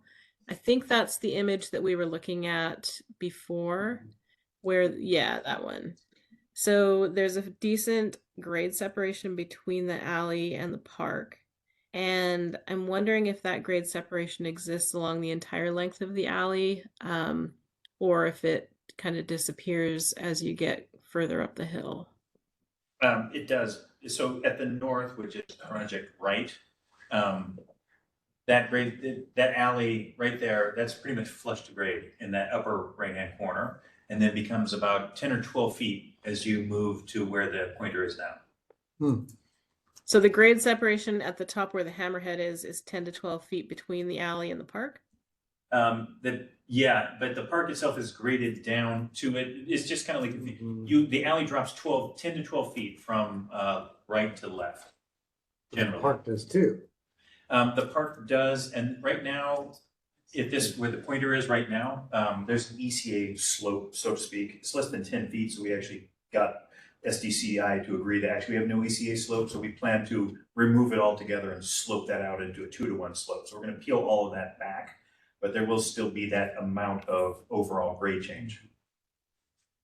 I think that's the image that we were looking at before, yeah, that one. So there's a decent grade separation between the alley and the park. And I'm wondering if that grade separation exists along the entire length of the alley, or if it kind of disappears as you get further up the hill. It does. So at the north, which is Project Right, that alley right there, that's pretty much flush to grade in that upper right-hand corner, and then becomes about 10 or 12 feet as you move to where the pointer is now. So the grade separation at the top where the hammerhead is 10 to 12 feet between the alley and the park? Yeah, but the park itself is graded down to it. It's just kind of like the alley drops 10 to 12 feet from right to left. The park does too. The park does, and right now, where the pointer is right now, there's an ECA slope, so to speak. It's less than 10 feet, so we actually got SDCI to agree that actually we have no ECA slope, so we plan to remove it altogether and slope that out into a 2-to-1 slope. So we're going to peel all of that back, but there will still be that amount of overall grade change.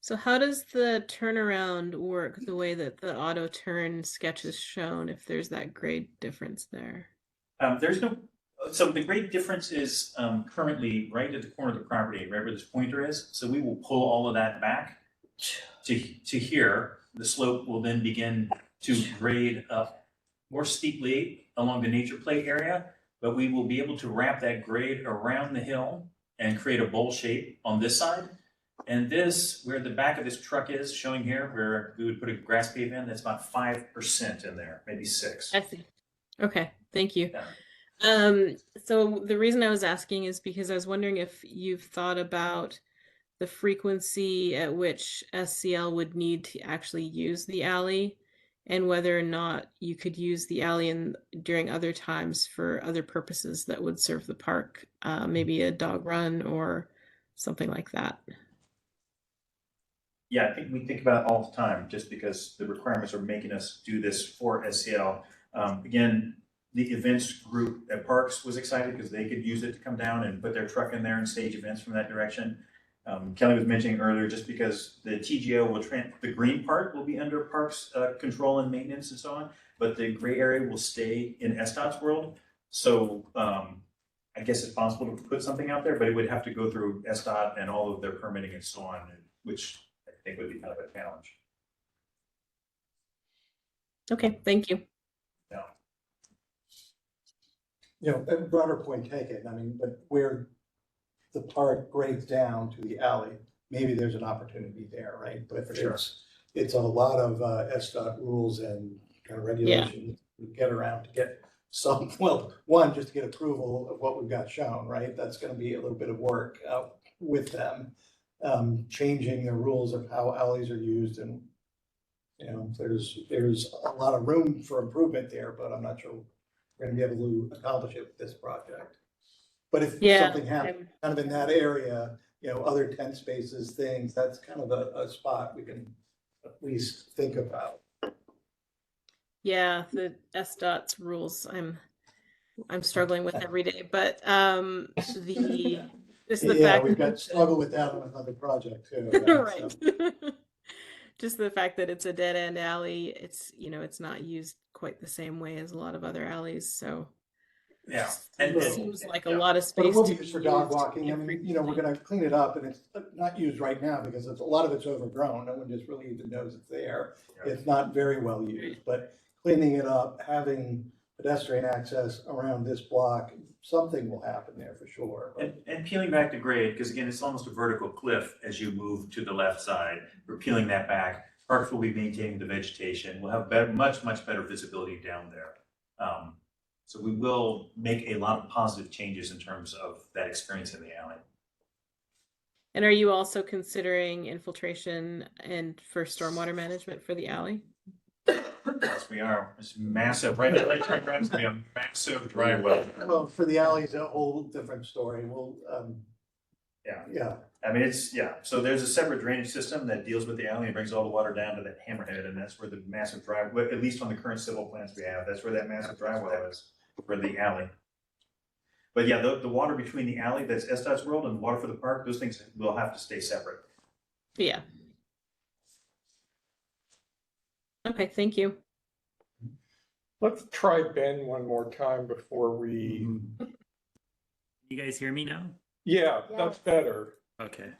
So how does the turnaround work the way that the auto turn sketch is shown if there's that grade difference there? So the grade difference is currently right at the corner of the property, right where this pointer is. So we will pull all of that back to here. The slope will then begin to grade up more steeply along the nature play area, but we will be able to wrap that grade around the hill and create a bowl shape on this side. And this, where the back of this truck is showing here, where we would put a grass pave in, that's about 5% in there, maybe 6%. I see. Okay, thank you. Yeah. So the reason I was asking is because I was wondering if you've thought about the frequency at which SCL would need to actually use the alley and whether or not you could use the alley during other times for other purposes that would serve the park, maybe a dog run or something like that. Yeah, I think we think about it all the time, just because the requirements are making us do this for SCL. Again, the events group at Parks was excited because they could use it to come down and put their truck in there and stage events from that direction. Kelly was mentioning earlier, just because the TGO will the green part will be under Parks control and maintenance and so on, but the gray area will stay in SDOT's world. So I guess it's possible to put something out there, but it would have to go through SDOT and all of their permitting and so on, which I think would be kind of a challenge. Okay, thank you. Yeah. You know, a broader point taken, I mean, but where the park grades down to the alley, maybe there's an opportunity there, right? But it's a lot of SDOT rules and kind of regulations to get around to get some, well, one, just to get approval of what we've got shown, right? That's gonna be a little bit of work with them. Changing the rules of how alleys are used, and you know, there's a lot of room for improvement there, but I'm not sure we're gonna be able to accomplish it with this project. But if something happens kind of in that area, you know, other tent spaces, things, that's kind of a spot we can at least think about. Yeah, the SDOT's rules I'm struggling with every day, but the fact we've got struggle with that on another project too. Right. So. Just the fact that it's a dead end alley, it's, you know, it's not used quite the same way as a lot of other alleys, so yeah, and it seems like a lot of space. But it will be used for dog walking. I mean, you know, we're gonna clean it up, and it's not used right now because a lot of it's overgrown. No one just really even knows it's there. It's not very well used, but cleaning it up, having pedestrian access around this block, something will happen there for sure. And peeling back the grade, because again, it's almost a vertical cliff as you move to the left side. We're peeling that back. Parks will be maintaining the vegetation. We'll have much better visibility down there. So we will make a lot of positive changes in terms of that experience in the alley. And are you also considering infiltration and for stormwater management for the alley? Yes, we are. It's massive, right? That right turn around is gonna be a massive dry well. Well, for the alleys, a whole different story. We'll, yeah. I mean, so there's a separate drainage system that deals with the alley and brings all the water down to that hammerhead, and that's where the massive dry, at least on the current civil plans we have, that's where that massive dry well is for the alley. But yeah, the water between the alley, that's SDOT's world, and water for the park, those things will have to stay separate. Yeah. Okay, thank you. Let's try Ben one more time before we. You guys hear me now? Yeah, that's better. Okay.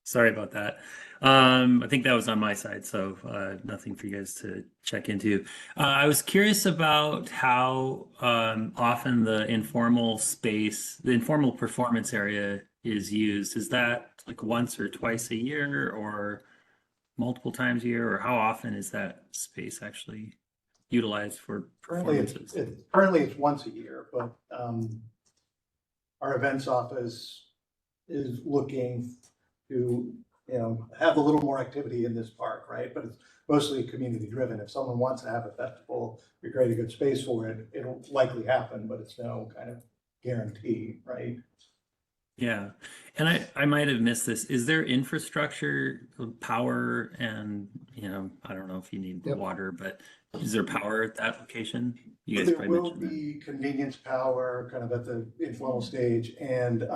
Sorry about that. I think that was on my side, so nothing for you guys to check into. I was curious about how often the informal space, the informal performance area is used. Is that like once or twice a year or multiple times a year, or how often is that space actually utilized for performances? Currently it's once a year, but our events office is looking to, you know, have a little more activity in this park, right? But it's mostly community driven. If someone wants to have a festival, we create a good space for it, it'll likely happen, but it's no kind of guarantee, right? Yeah, and I might have missed this. Is there infrastructure, power, and I don't know if you need water, but is there power at that location? You guys There probably will mentioned be convenience power kind of at the informal stage and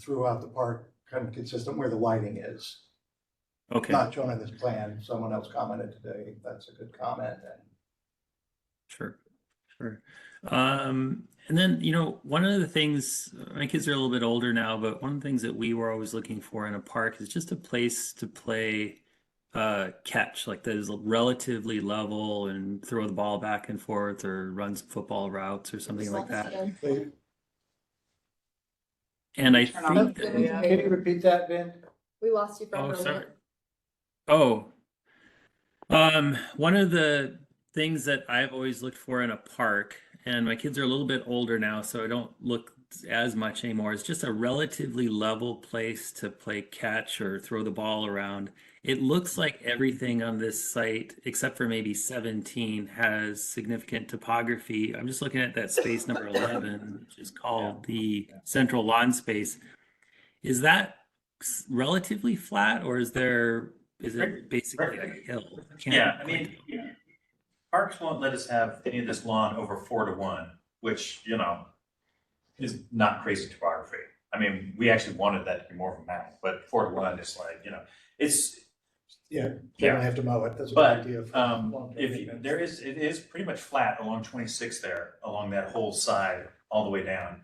throughout the park, kind of consistent where the lighting is. that. Okay. Not shown in this plan. Someone else commented today. That's a good comment. Sure. And then, one of the things, my kids are a little bit older now, but one of the things that we were always looking for in a park is just a place to play catch, like that is relatively level and throw the ball back and forth or run some football routes or something like that. And I think that, Can you repeat that, Ben? We lost you for a oh, moment. sorry. Oh, one of the things that I've always looked for in a park, and my kids are a little bit older now, so I don't look as much anymore. It's just a relatively level place to play catch or throw the ball around. It looks like everything on this site, except for maybe 17, has significant topography. I'm just looking at that space number 11, which is called the central lawn space. Is that relatively flat, or is it basically a hill? Yeah, I mean, parks won't let us have any of this lawn over 4-to-1, which, you know, is not crazy topography. I mean, we actually wanted that to be more of a map, but 4-to-1 is like, you know, it's. Yeah, they don't have to mow it, that's a good But idea. it is pretty much flat along 26 there, along that whole side, all the way down.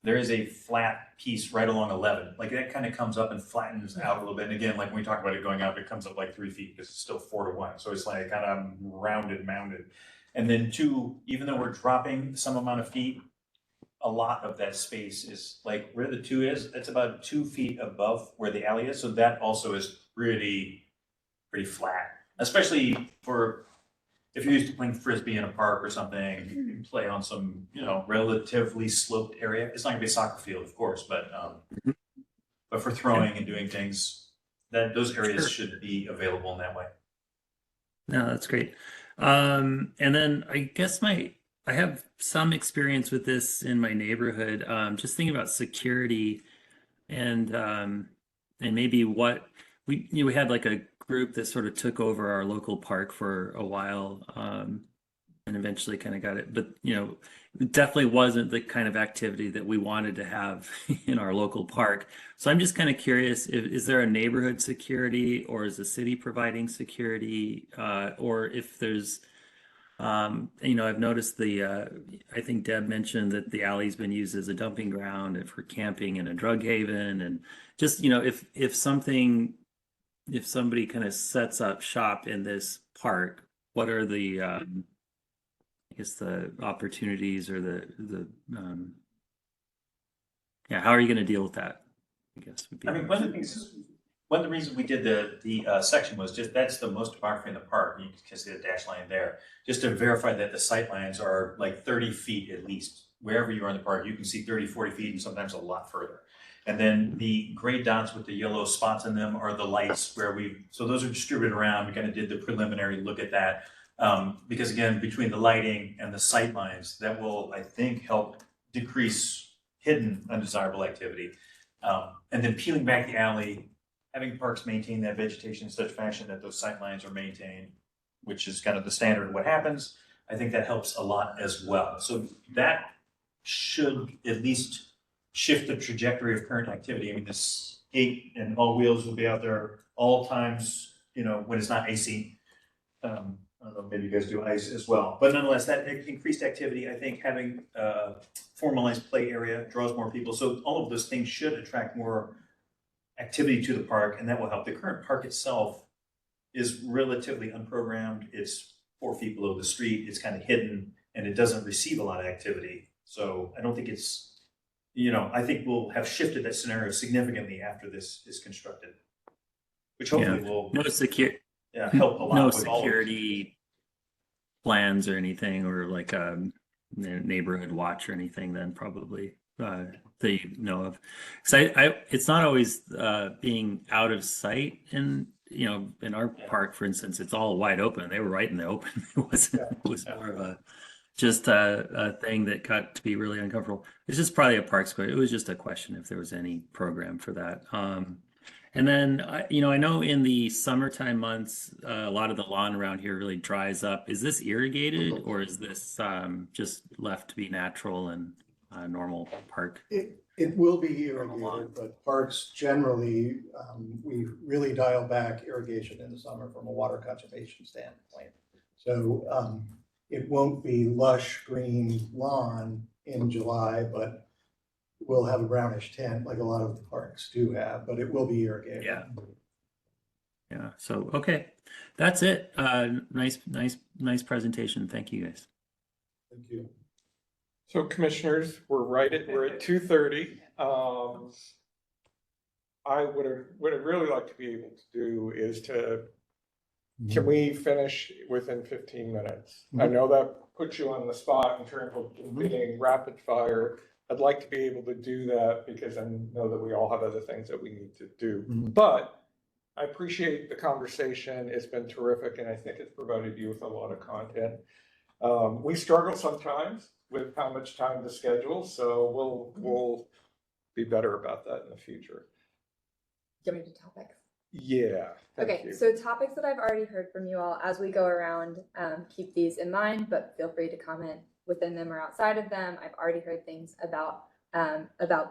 There is a flat piece right along 11, like that kind of comes up and flattens out a little bit. And again, like when we talk about it going up, it comes up like 3 feet because it's still 4-to-1. So it's like kind of rounded, mounded. And then 2, even though we're dropping some amount of feet, a lot of that space is like where the 2 is, it's about 2 feet above where the alley is. So that also is pretty flat, especially for if you're used to playing frisbee in a park or something, you can play on some, you know, relatively sloped area. It's not gonna be a soccer field, of course, but for throwing and doing things, those areas should be available in that way. No, that's great. And then I guess I have some experience with this in my neighborhood. Just thinking about security and maybe what we had like a group that sort of took over our local park for a while, and eventually kind of got it. But it definitely wasn't the kind of activity that we wanted to have in our local park. So I'm just kind of curious, is there a neighborhood security, or is the city providing security, or if there's I've noticed I think Deb mentioned that the alley's been used as a dumping ground for camping and a drug haven, and just, if somebody kind of sets up shop in this park, what are the, I guess the opportunities or how are you going to deal with that? I guess would be. I mean, one of the reasons we did the section was just that's the most topography in the park. You can see the dash line there, just to verify that the sight lines are like 30 feet at least. Wherever you are in the park, you can see 30, 40 feet, and sometimes a lot further. And then the gray dots with the yellow spots in them are the lights so those are distributed around. We kind of did the preliminary look at that. Because again, between the lighting and the sight lines, that will, I think, help decrease hidden undesirable activity. And then peeling back the alley, having parks maintain that vegetation in such fashion that those sight lines are maintained, which is kind of the standard of what happens, I think that helps a lot as well. So that should at least shift the trajectory of current activity. I mean, this gate and all wheels will be out there all times, when it's not AC. I don't know, maybe you guys do ice as well. But nonetheless, that increased activity, I think having a formalized play area draws more people. So all of those things should attract more activity to the park, and that will help. The current park itself is relatively unprogrammed. It's 4 feet below the street. It's kind of hidden, and it doesn't receive a lot of activity. So I don't think it's, I think we'll have shifted that scenario significantly after this is constructed, which hopefully will help a lot. No with security plans or anything, or like neighborhood watch or anything. Then probably that you know of, because it's not always being out of sight. In our park, for instance, it's all wide open. They were right in the open. It was more of a just a thing that got to be really uncomfortable. It's just probably a park square. It was just a question if there was any program for that. And then, I know in the summertime months, a lot of the lawn around here really dries up. Is this irrigated, or is this just left to be natural and normal park? It will be irrigated, but parks generally, we really dial back irrigation in the summer from a water conservation standpoint. So it won't be lush green lawn in July, but we'll have a brownish tint like a lot of the parks do have, but it will be irrigated. Yeah. So, okay, that's it. Nice presentation. Thank you, guys. Thank you. So commissioners, we're at 2:30. What I'd really like to be able to do is can we finish within 15 minutes? I know that puts you on the spot in terms of being rapid fire, I'd like to be able to do that because I know that we all have other things that we need to do. Mhm. But I appreciate the conversation. It's been terrific, and I think it's provided you with a lot of content. We struggle sometimes with how much time to schedule, so we'll be better about that in the future. Do you want me to do topics? Yeah. Thank Okay, you. so topics that I've already heard from you all as we go around, keep these in mind, but feel free to comment within them or outside of them. I've already heard things about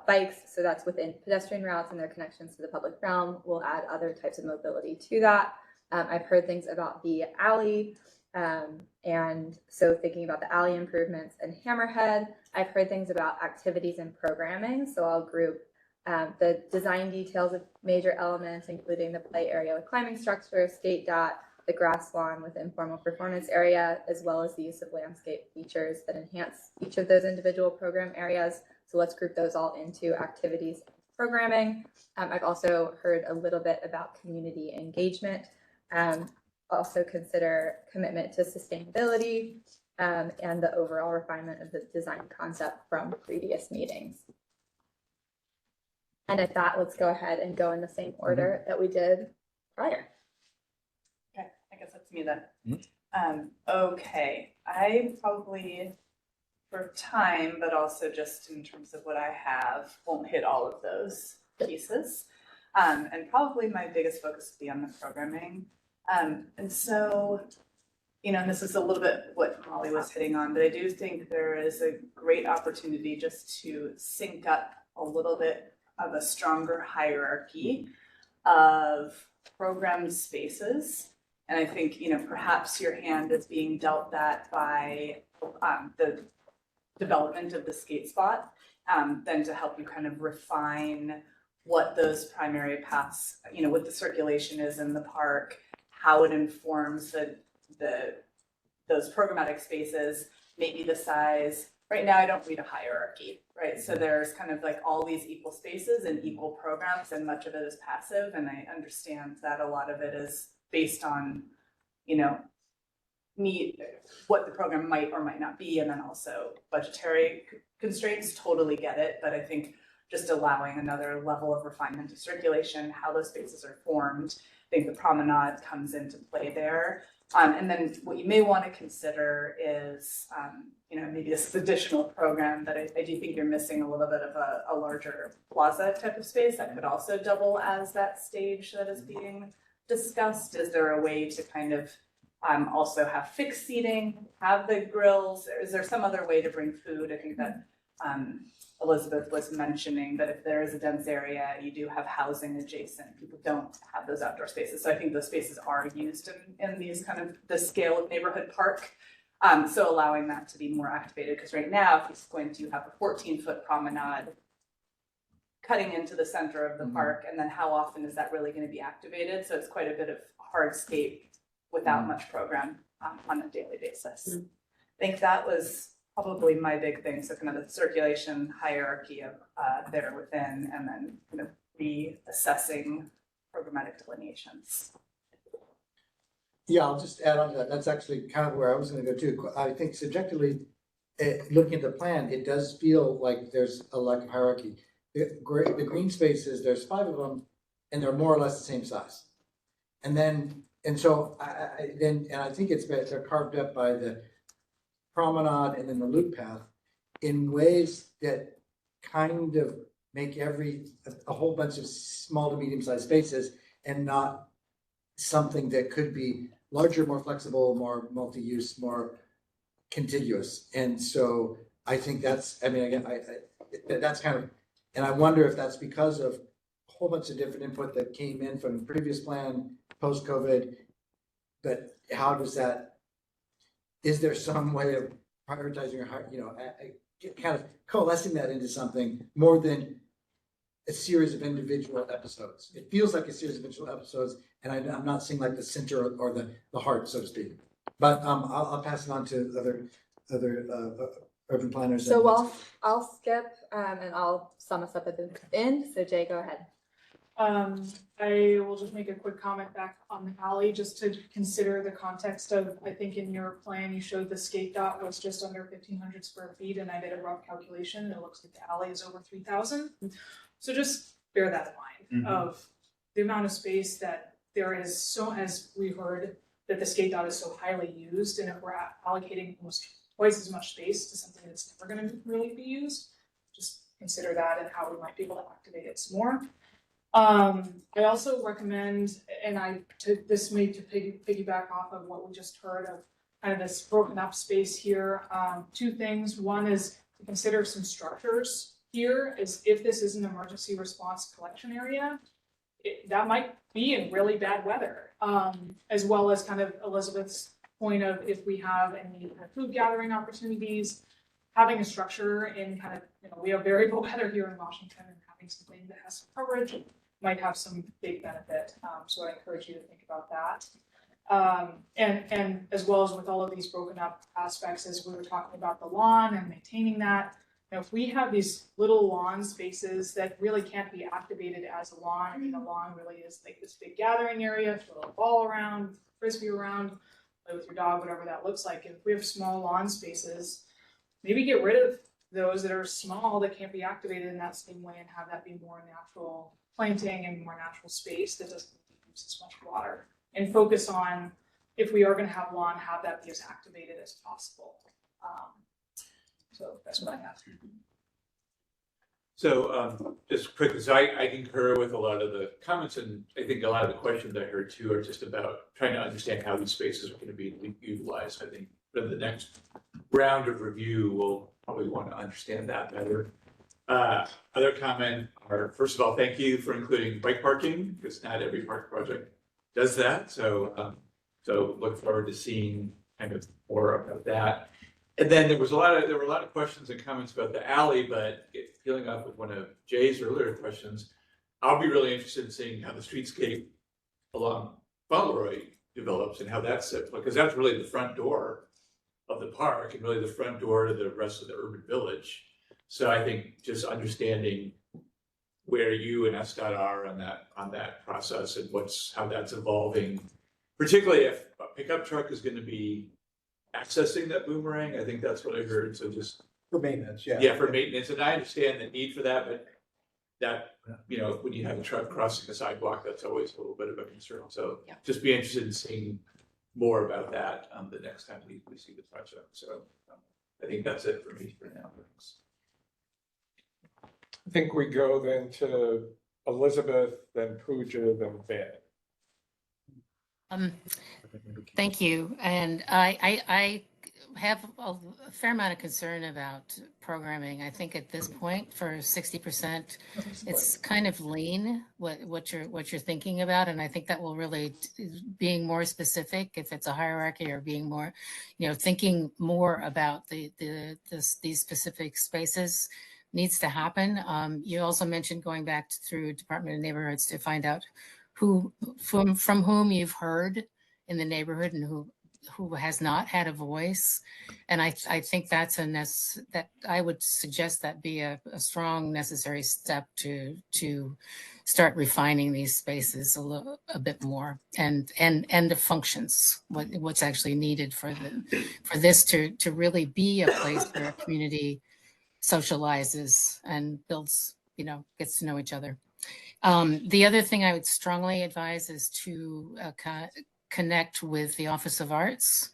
bikes, so that's within pedestrian routes and their connections to the public realm. We'll add other types of mobility to that. I've heard things about the alley, and so thinking about the alley improvements and Hammerhead. I've heard things about activities and programming, so I'll group the design details of major elements, including the play area with climbing structures, skate dot, the grass lawn with informal performance area, as well as the use of landscape features that enhance each of those individual program areas. So let's group those all into activities and programming. I've also heard a little bit about community engagement. Also consider commitment to sustainability and the overall refinement of the design concept from previous meetings. And at that, let's go ahead and go in the same order that we did prior. Okay, I guess that's me then. Okay, I probably, for time, but also just in terms of what I have, won't hit all of those pieces. And probably my biggest focus will be on the programming. And so, you know, and this is a little bit what Molly was hitting on, but I do think there is a great opportunity just to sync up a little bit of a stronger hierarchy of programmed spaces. And I think, you know, perhaps your hand is being dealt that by the development of the skate spot, then to help you kind of refine what those primary paths, you know, what the circulation is in the park, how it informs those programmatic spaces, maybe the size. Right now, I don't read a hierarchy, right? So there's kind of like all these equal spaces and equal programs, and much of it is passive. And I understand that a lot of it is based on, you know, what the program might or might not be, and then also budgetary constraints. Totally get it, but I think just allowing another level of refinement of circulation, how those spaces are formed. I think the promenade comes into play there. And then what you may want to consider is, you know, maybe this additional program that I do think you're missing a little bit of a larger plaza type of space that could also double as that stage that is being discussed. Is there a way to kind of also have fixed seating, have the grills? Is there some other way to bring food? I think that Elizabeth was mentioning that if there is a dense area, you do have housing adjacent. People don't have those outdoor spaces. So I think those spaces are used in these kind of the scale of neighborhood park. So allowing that to be more activated, because right now, if you squint, you have a 14-foot promenade cutting into the center of the park, and then how often is that really going to be activated? So it's quite a bit of hardscape without much program on a daily basis. I think that was probably my big thing. So kind of the circulation hierarchy of there within, and then kind of reassessing programmatic delineations. Yeah, I'll just add on to that. That's actually kind of where I was going to go too. I think subjectively, looking at the plan, it does feel like there's a lack of hierarchy. The green spaces, there's 5 of them, and they're more or less the same size. And so I think they're carved up by the promenade and then the loop path in ways that kind of make a whole bunch of small to medium-sized spaces, and not something that could be larger, more flexible, more multi-use, more contiguous. And so I think that's, I mean, again, that's kind of, and I wonder if that's because of a whole bunch of different input that came in from the previous plan, post-COVID, but how does that, is there some way of prioritizing or, you know, kind of coalescing that into something more than a series of individual episodes? It feels like a series of individual episodes, and I'm not seeing like the center or the heart, so to speak. But I'll pass it on to other urban planners. So I'll skip and I'll sum us up at the end. So Jay, go ahead. I will just make a quick comment back on the alley, just to consider the context of, I think in your plan, you showed the skate dot was just under 1,500 square feet, and I did a rough calculation, and it looks like the alley is over 3,000. So just bear that in mind, of the amount of space that there is, so as we heard, that the skate dot is so highly used, and if we're allocating almost twice as much space to something that's never gonna really be used, just consider that and how we might be able to activate it some more. I also recommend, and this may to piggyback off of what we just heard of kind of this broken up space here. Two things. One is to consider some structures here, is if this is an emergency response collection area, that might be in really bad weather. As well as kind of Elizabeth's point of if we have any food gathering opportunities, having a structure in kind of, we have variable weather here in Washington, and having something that has some coverage might have some big benefit. So I encourage you to think about that. And as well as with all of these broken up aspects, as we were talking about the lawn and maintaining that, if we have these little lawn spaces that really can't be activated as a lawn, I mean, a lawn really is like this big gathering area, throw a ball around, frisbee around, play with your dog, whatever that looks like. If we have small lawn spaces, maybe get rid of those that are small that can't be activated in that same way, and have that be more natural planting and more natural space that doesn't use as much water. And focus on, if we are going to have lawn, have that be as activated as possible. So that's what I have. So just quickly, so I concur with a lot of the comments, and I think a lot of the questions I heard too are just about trying to understand how these spaces are going to be utilized. I think for the next round of review, we'll probably want to understand that better. Other comment are, first of all, thank you for including bike parking, because not every park project does that. So so look forward to seeing kind of more about that. And then there were a lot of questions and comments about the alley, but peeling off with one of Jay's earlier questions, I'll be really interested in seeing how the streetscape along Fauntleroy develops and how that's set, because that's really the front door of the park and really the front door to the rest of the urban village. So I think just understanding where you and SDOT are on that process and how that's evolving, particularly if a pickup truck is going to be accessing that boomerang. I think that's what I heard. So just for maintenance, yeah. Yeah, for maintenance. And I understand the need for that, but that, when you have a truck crossing a sidewalk, that's always a little bit of a concern. So just be interested in seeing more about that the next time we see the project. So I think that's it for me for now. Thanks. I think we go then to Elizabeth, then Pooja, then Ben. Thank you. And I have a fair amount of concern about programming. I think at this point for 60%, it's kind of lean what you're thinking about. And I think that will really, being more specific, if it's a hierarchy, or being more, thinking more about these specific spaces needs to happen. You also mentioned going back through Department of Neighborhoods to find out from whom you've heard in the neighborhood and who has not had a voice. And I think that I would suggest that be a strong necessary step to start refining these spaces a bit more, and the functions, what's actually needed for this to really be a place where a community socializes and builds, gets to know each other. The other thing I would strongly advise is to connect with the Office of Arts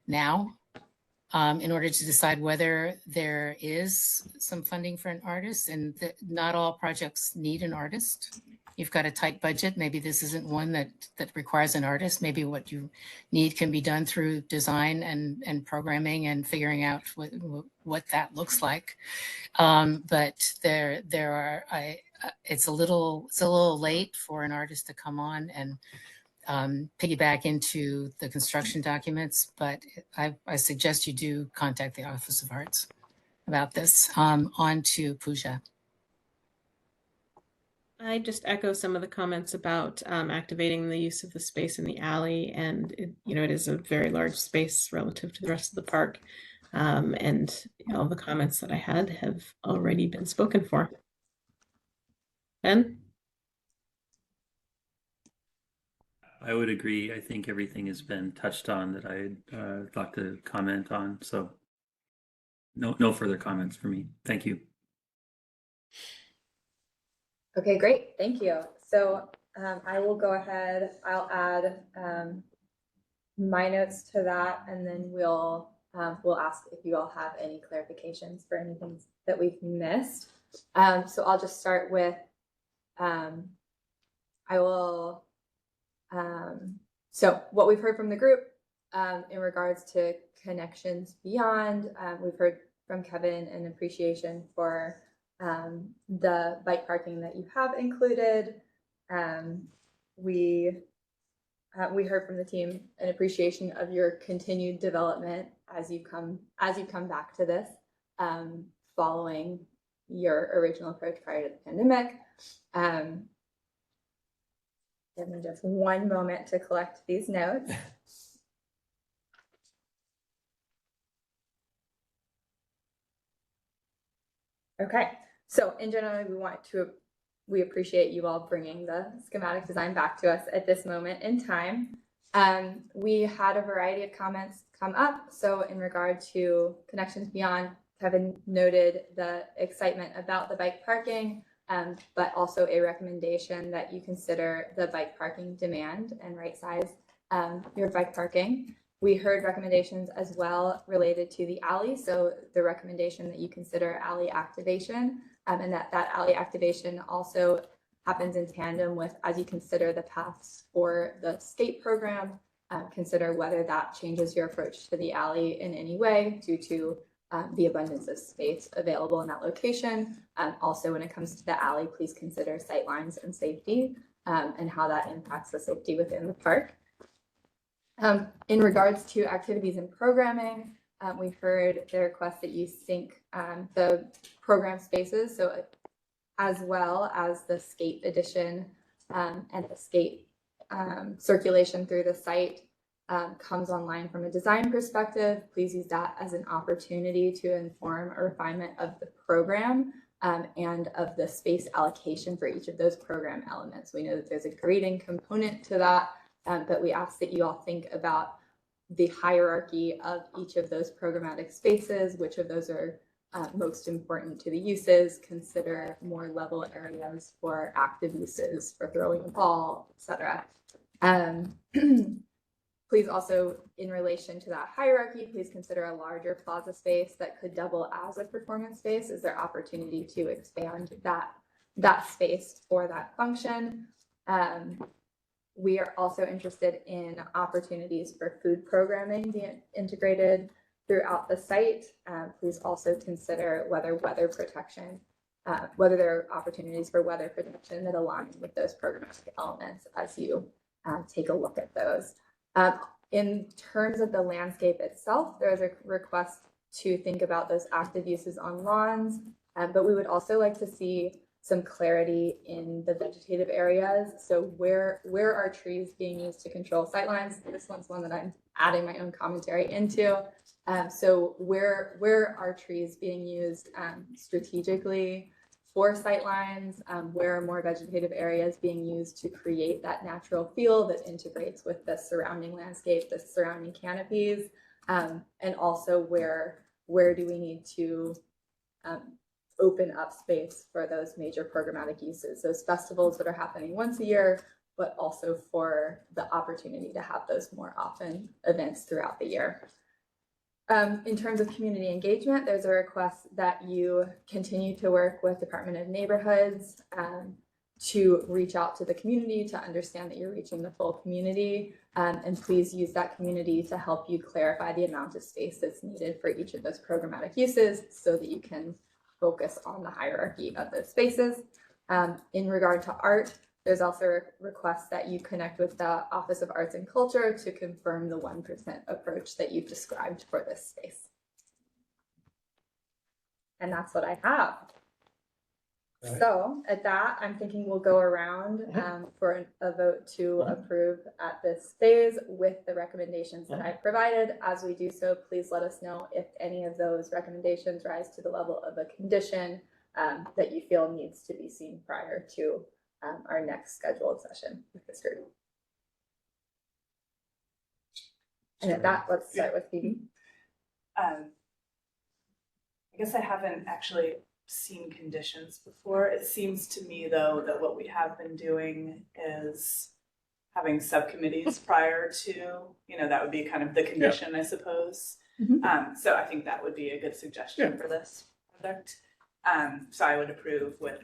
now in order to decide whether there is some funding for an artist, and not all projects need an artist. You've got a tight budget. Maybe this isn't one that requires an artist. Maybe what you need can be done through design and programming and figuring out what that looks like. But it's a little late for an artist to come on and piggyback into the construction documents, but I suggest you do contact the Office of Arts about this. On to Pooja. I just echo some of the comments about activating the use of the space in the alley, and it is a very large space relative to the rest of the park, and all the comments that I had have already been spoken for. Ben? I would agree. I think everything has been touched on that I'd like to comment on. So no further comments for me. Thank you. Okay, great. Thank you. So I will go ahead. I'll add my notes to that, and then we'll ask if you all have any clarifications for anything that we've missed. So I'll just start with I will. So what we've heard from the group in regards to connections beyond, we've heard from Kevin an appreciation for the bike parking that you have included. We heard from the team an appreciation of your continued development as you come back to this following your original approach prior to the pandemic. Give me just one moment to collect these notes. Okay, so in general, we appreciate you all bringing the schematic design back to us at this moment in time. We had a variety of comments come up. So in regard to connections beyond, Kevin noted the excitement about the bike parking, but also a recommendation that you consider the bike parking demand and right size your bike parking. We heard recommendations as well related to the alley. So the recommendation that you consider alley activation, and that alley activation also happens in tandem with, as you consider the paths for the skate program, consider whether that changes your approach to the alley in any way due to the abundance of space available in that location. Also, when it comes to the alley, please consider sightlines and safety and how that impacts the safety within the park. In regards to activities and programming, we've heard the request that you sync the program spaces, so as well as the skate edition and the skate circulation through the site comes online from a design perspective. Please use that as an opportunity to inform a refinement of the program and of the space allocation for each of those program elements. We know that there's a grading component to that, but we ask that you all think about the hierarchy of each of those programmatic spaces, which of those are most important to the uses, consider more level areas for active uses, for throwing a ball, etc. Please also, in relation to that hierarchy, please consider a larger plaza space that could double as a performance space. Is there opportunity to expand that space for that function? We are also interested in opportunities for food programming being integrated throughout the site. Please also consider whether weather protection, whether there are opportunities for weather protection that align with those programmatic elements as you take a look at those. In terms of the landscape itself, there's a request to think about those active uses on lawns, but we would also like to see some clarity in the vegetative areas. So where are trees being used to control sightlines? This one's one that I'm adding my own commentary into. So where are trees being used strategically for sightlines? Where are more vegetative areas being used to create that natural feel that integrates with the surrounding landscape, the surrounding canopies? And also where do we need to open up space for those major programmatic uses, those festivals that are happening once a year, but also for the opportunity to have those more often events throughout the year. In terms of community engagement, there's a request that you continue to work with Department of Neighborhoods to reach out to the community to understand that you're reaching the full community, and please use that community to help you clarify the amount of space that's needed for each of those programmatic uses so that you can focus on the hierarchy of those spaces. In regard to art, there's also a request that you connect with the Office of Arts and Culture to confirm the 1% approach that you've described for this space. And that's what I have. Right. So at that, I'm thinking we'll go around for a vote to approve at this phase with the recommendations that I provided. As we do so, please let us know if any of those recommendations rise to the level of a condition that you feel needs to be seen prior to our next scheduled session with this group. And at that, let's start with Phoebe. I guess I haven't actually seen conditions before. It seems to me, though, that what we have been doing is having subcommittees prior to, that would be kind of the condition, I suppose. So I think that would be a good suggestion for this project. So I would approve with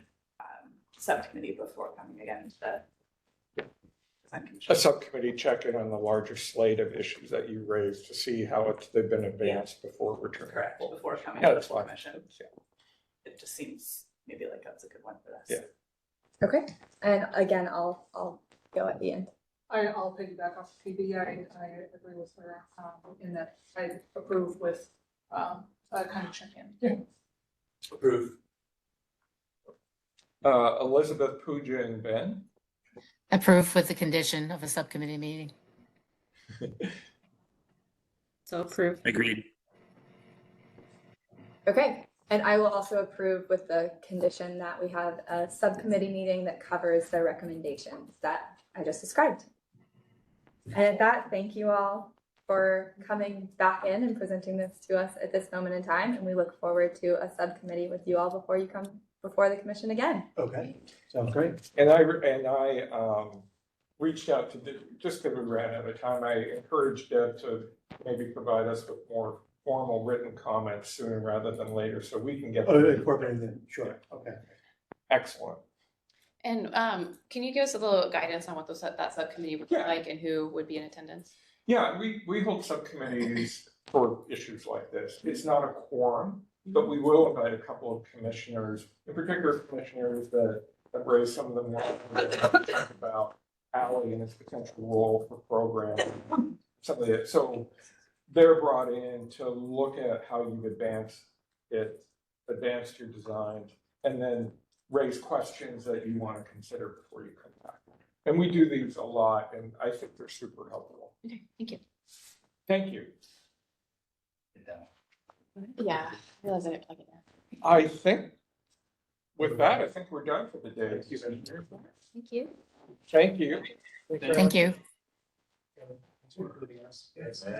subcommittee before coming again to the design commission. A subcommittee check-in on the larger slate of issues that you raised to see how they've been advanced before returning. Correct, before coming Yeah, to that's the fine. commission. It just seems maybe like that's a good one for this. Yeah. Okay, and again, I'll go at the end. I'll piggyback off of PB. I agree with her in that I approve with a kind of check-in. Yeah. Approve. Elizabeth, Pooja, and Ben. Approve with the condition of a subcommittee meeting. So approved. Agreed. Okay, and I will also approve with the condition that we have a subcommittee meeting that covers the recommendations that I just described. And at that, thank you all for coming back in and presenting this to us at this moment in time. And we look forward to a subcommittee with you all before you come before the commission again. Okay, sounds great. And I reached out to, just because we ran out of time, I encouraged Deb to maybe provide us with more formal written comments sooner rather than later, so we can get. Incorporating them, sure, okay. Excellent. And can you give us a little guidance on what that subcommittee would look like and who would be in attendance? Yeah, we hold subcommittees for issues like this. It's not a quorum, but we will invite a couple of commissioners, in particular commissioners that have raised some of them about Ally and its potential role for programming, something that, so they're brought in to look at how you've advanced your design, and then raise questions that you want to consider before you come back. And we do these a lot, and I think they're super helpful. Okay, thank you. Thank you. Yeah, I realize I didn't plug it in. I think with that, I think we're done for the day. Thank you. Thank you. Thank you. Yes.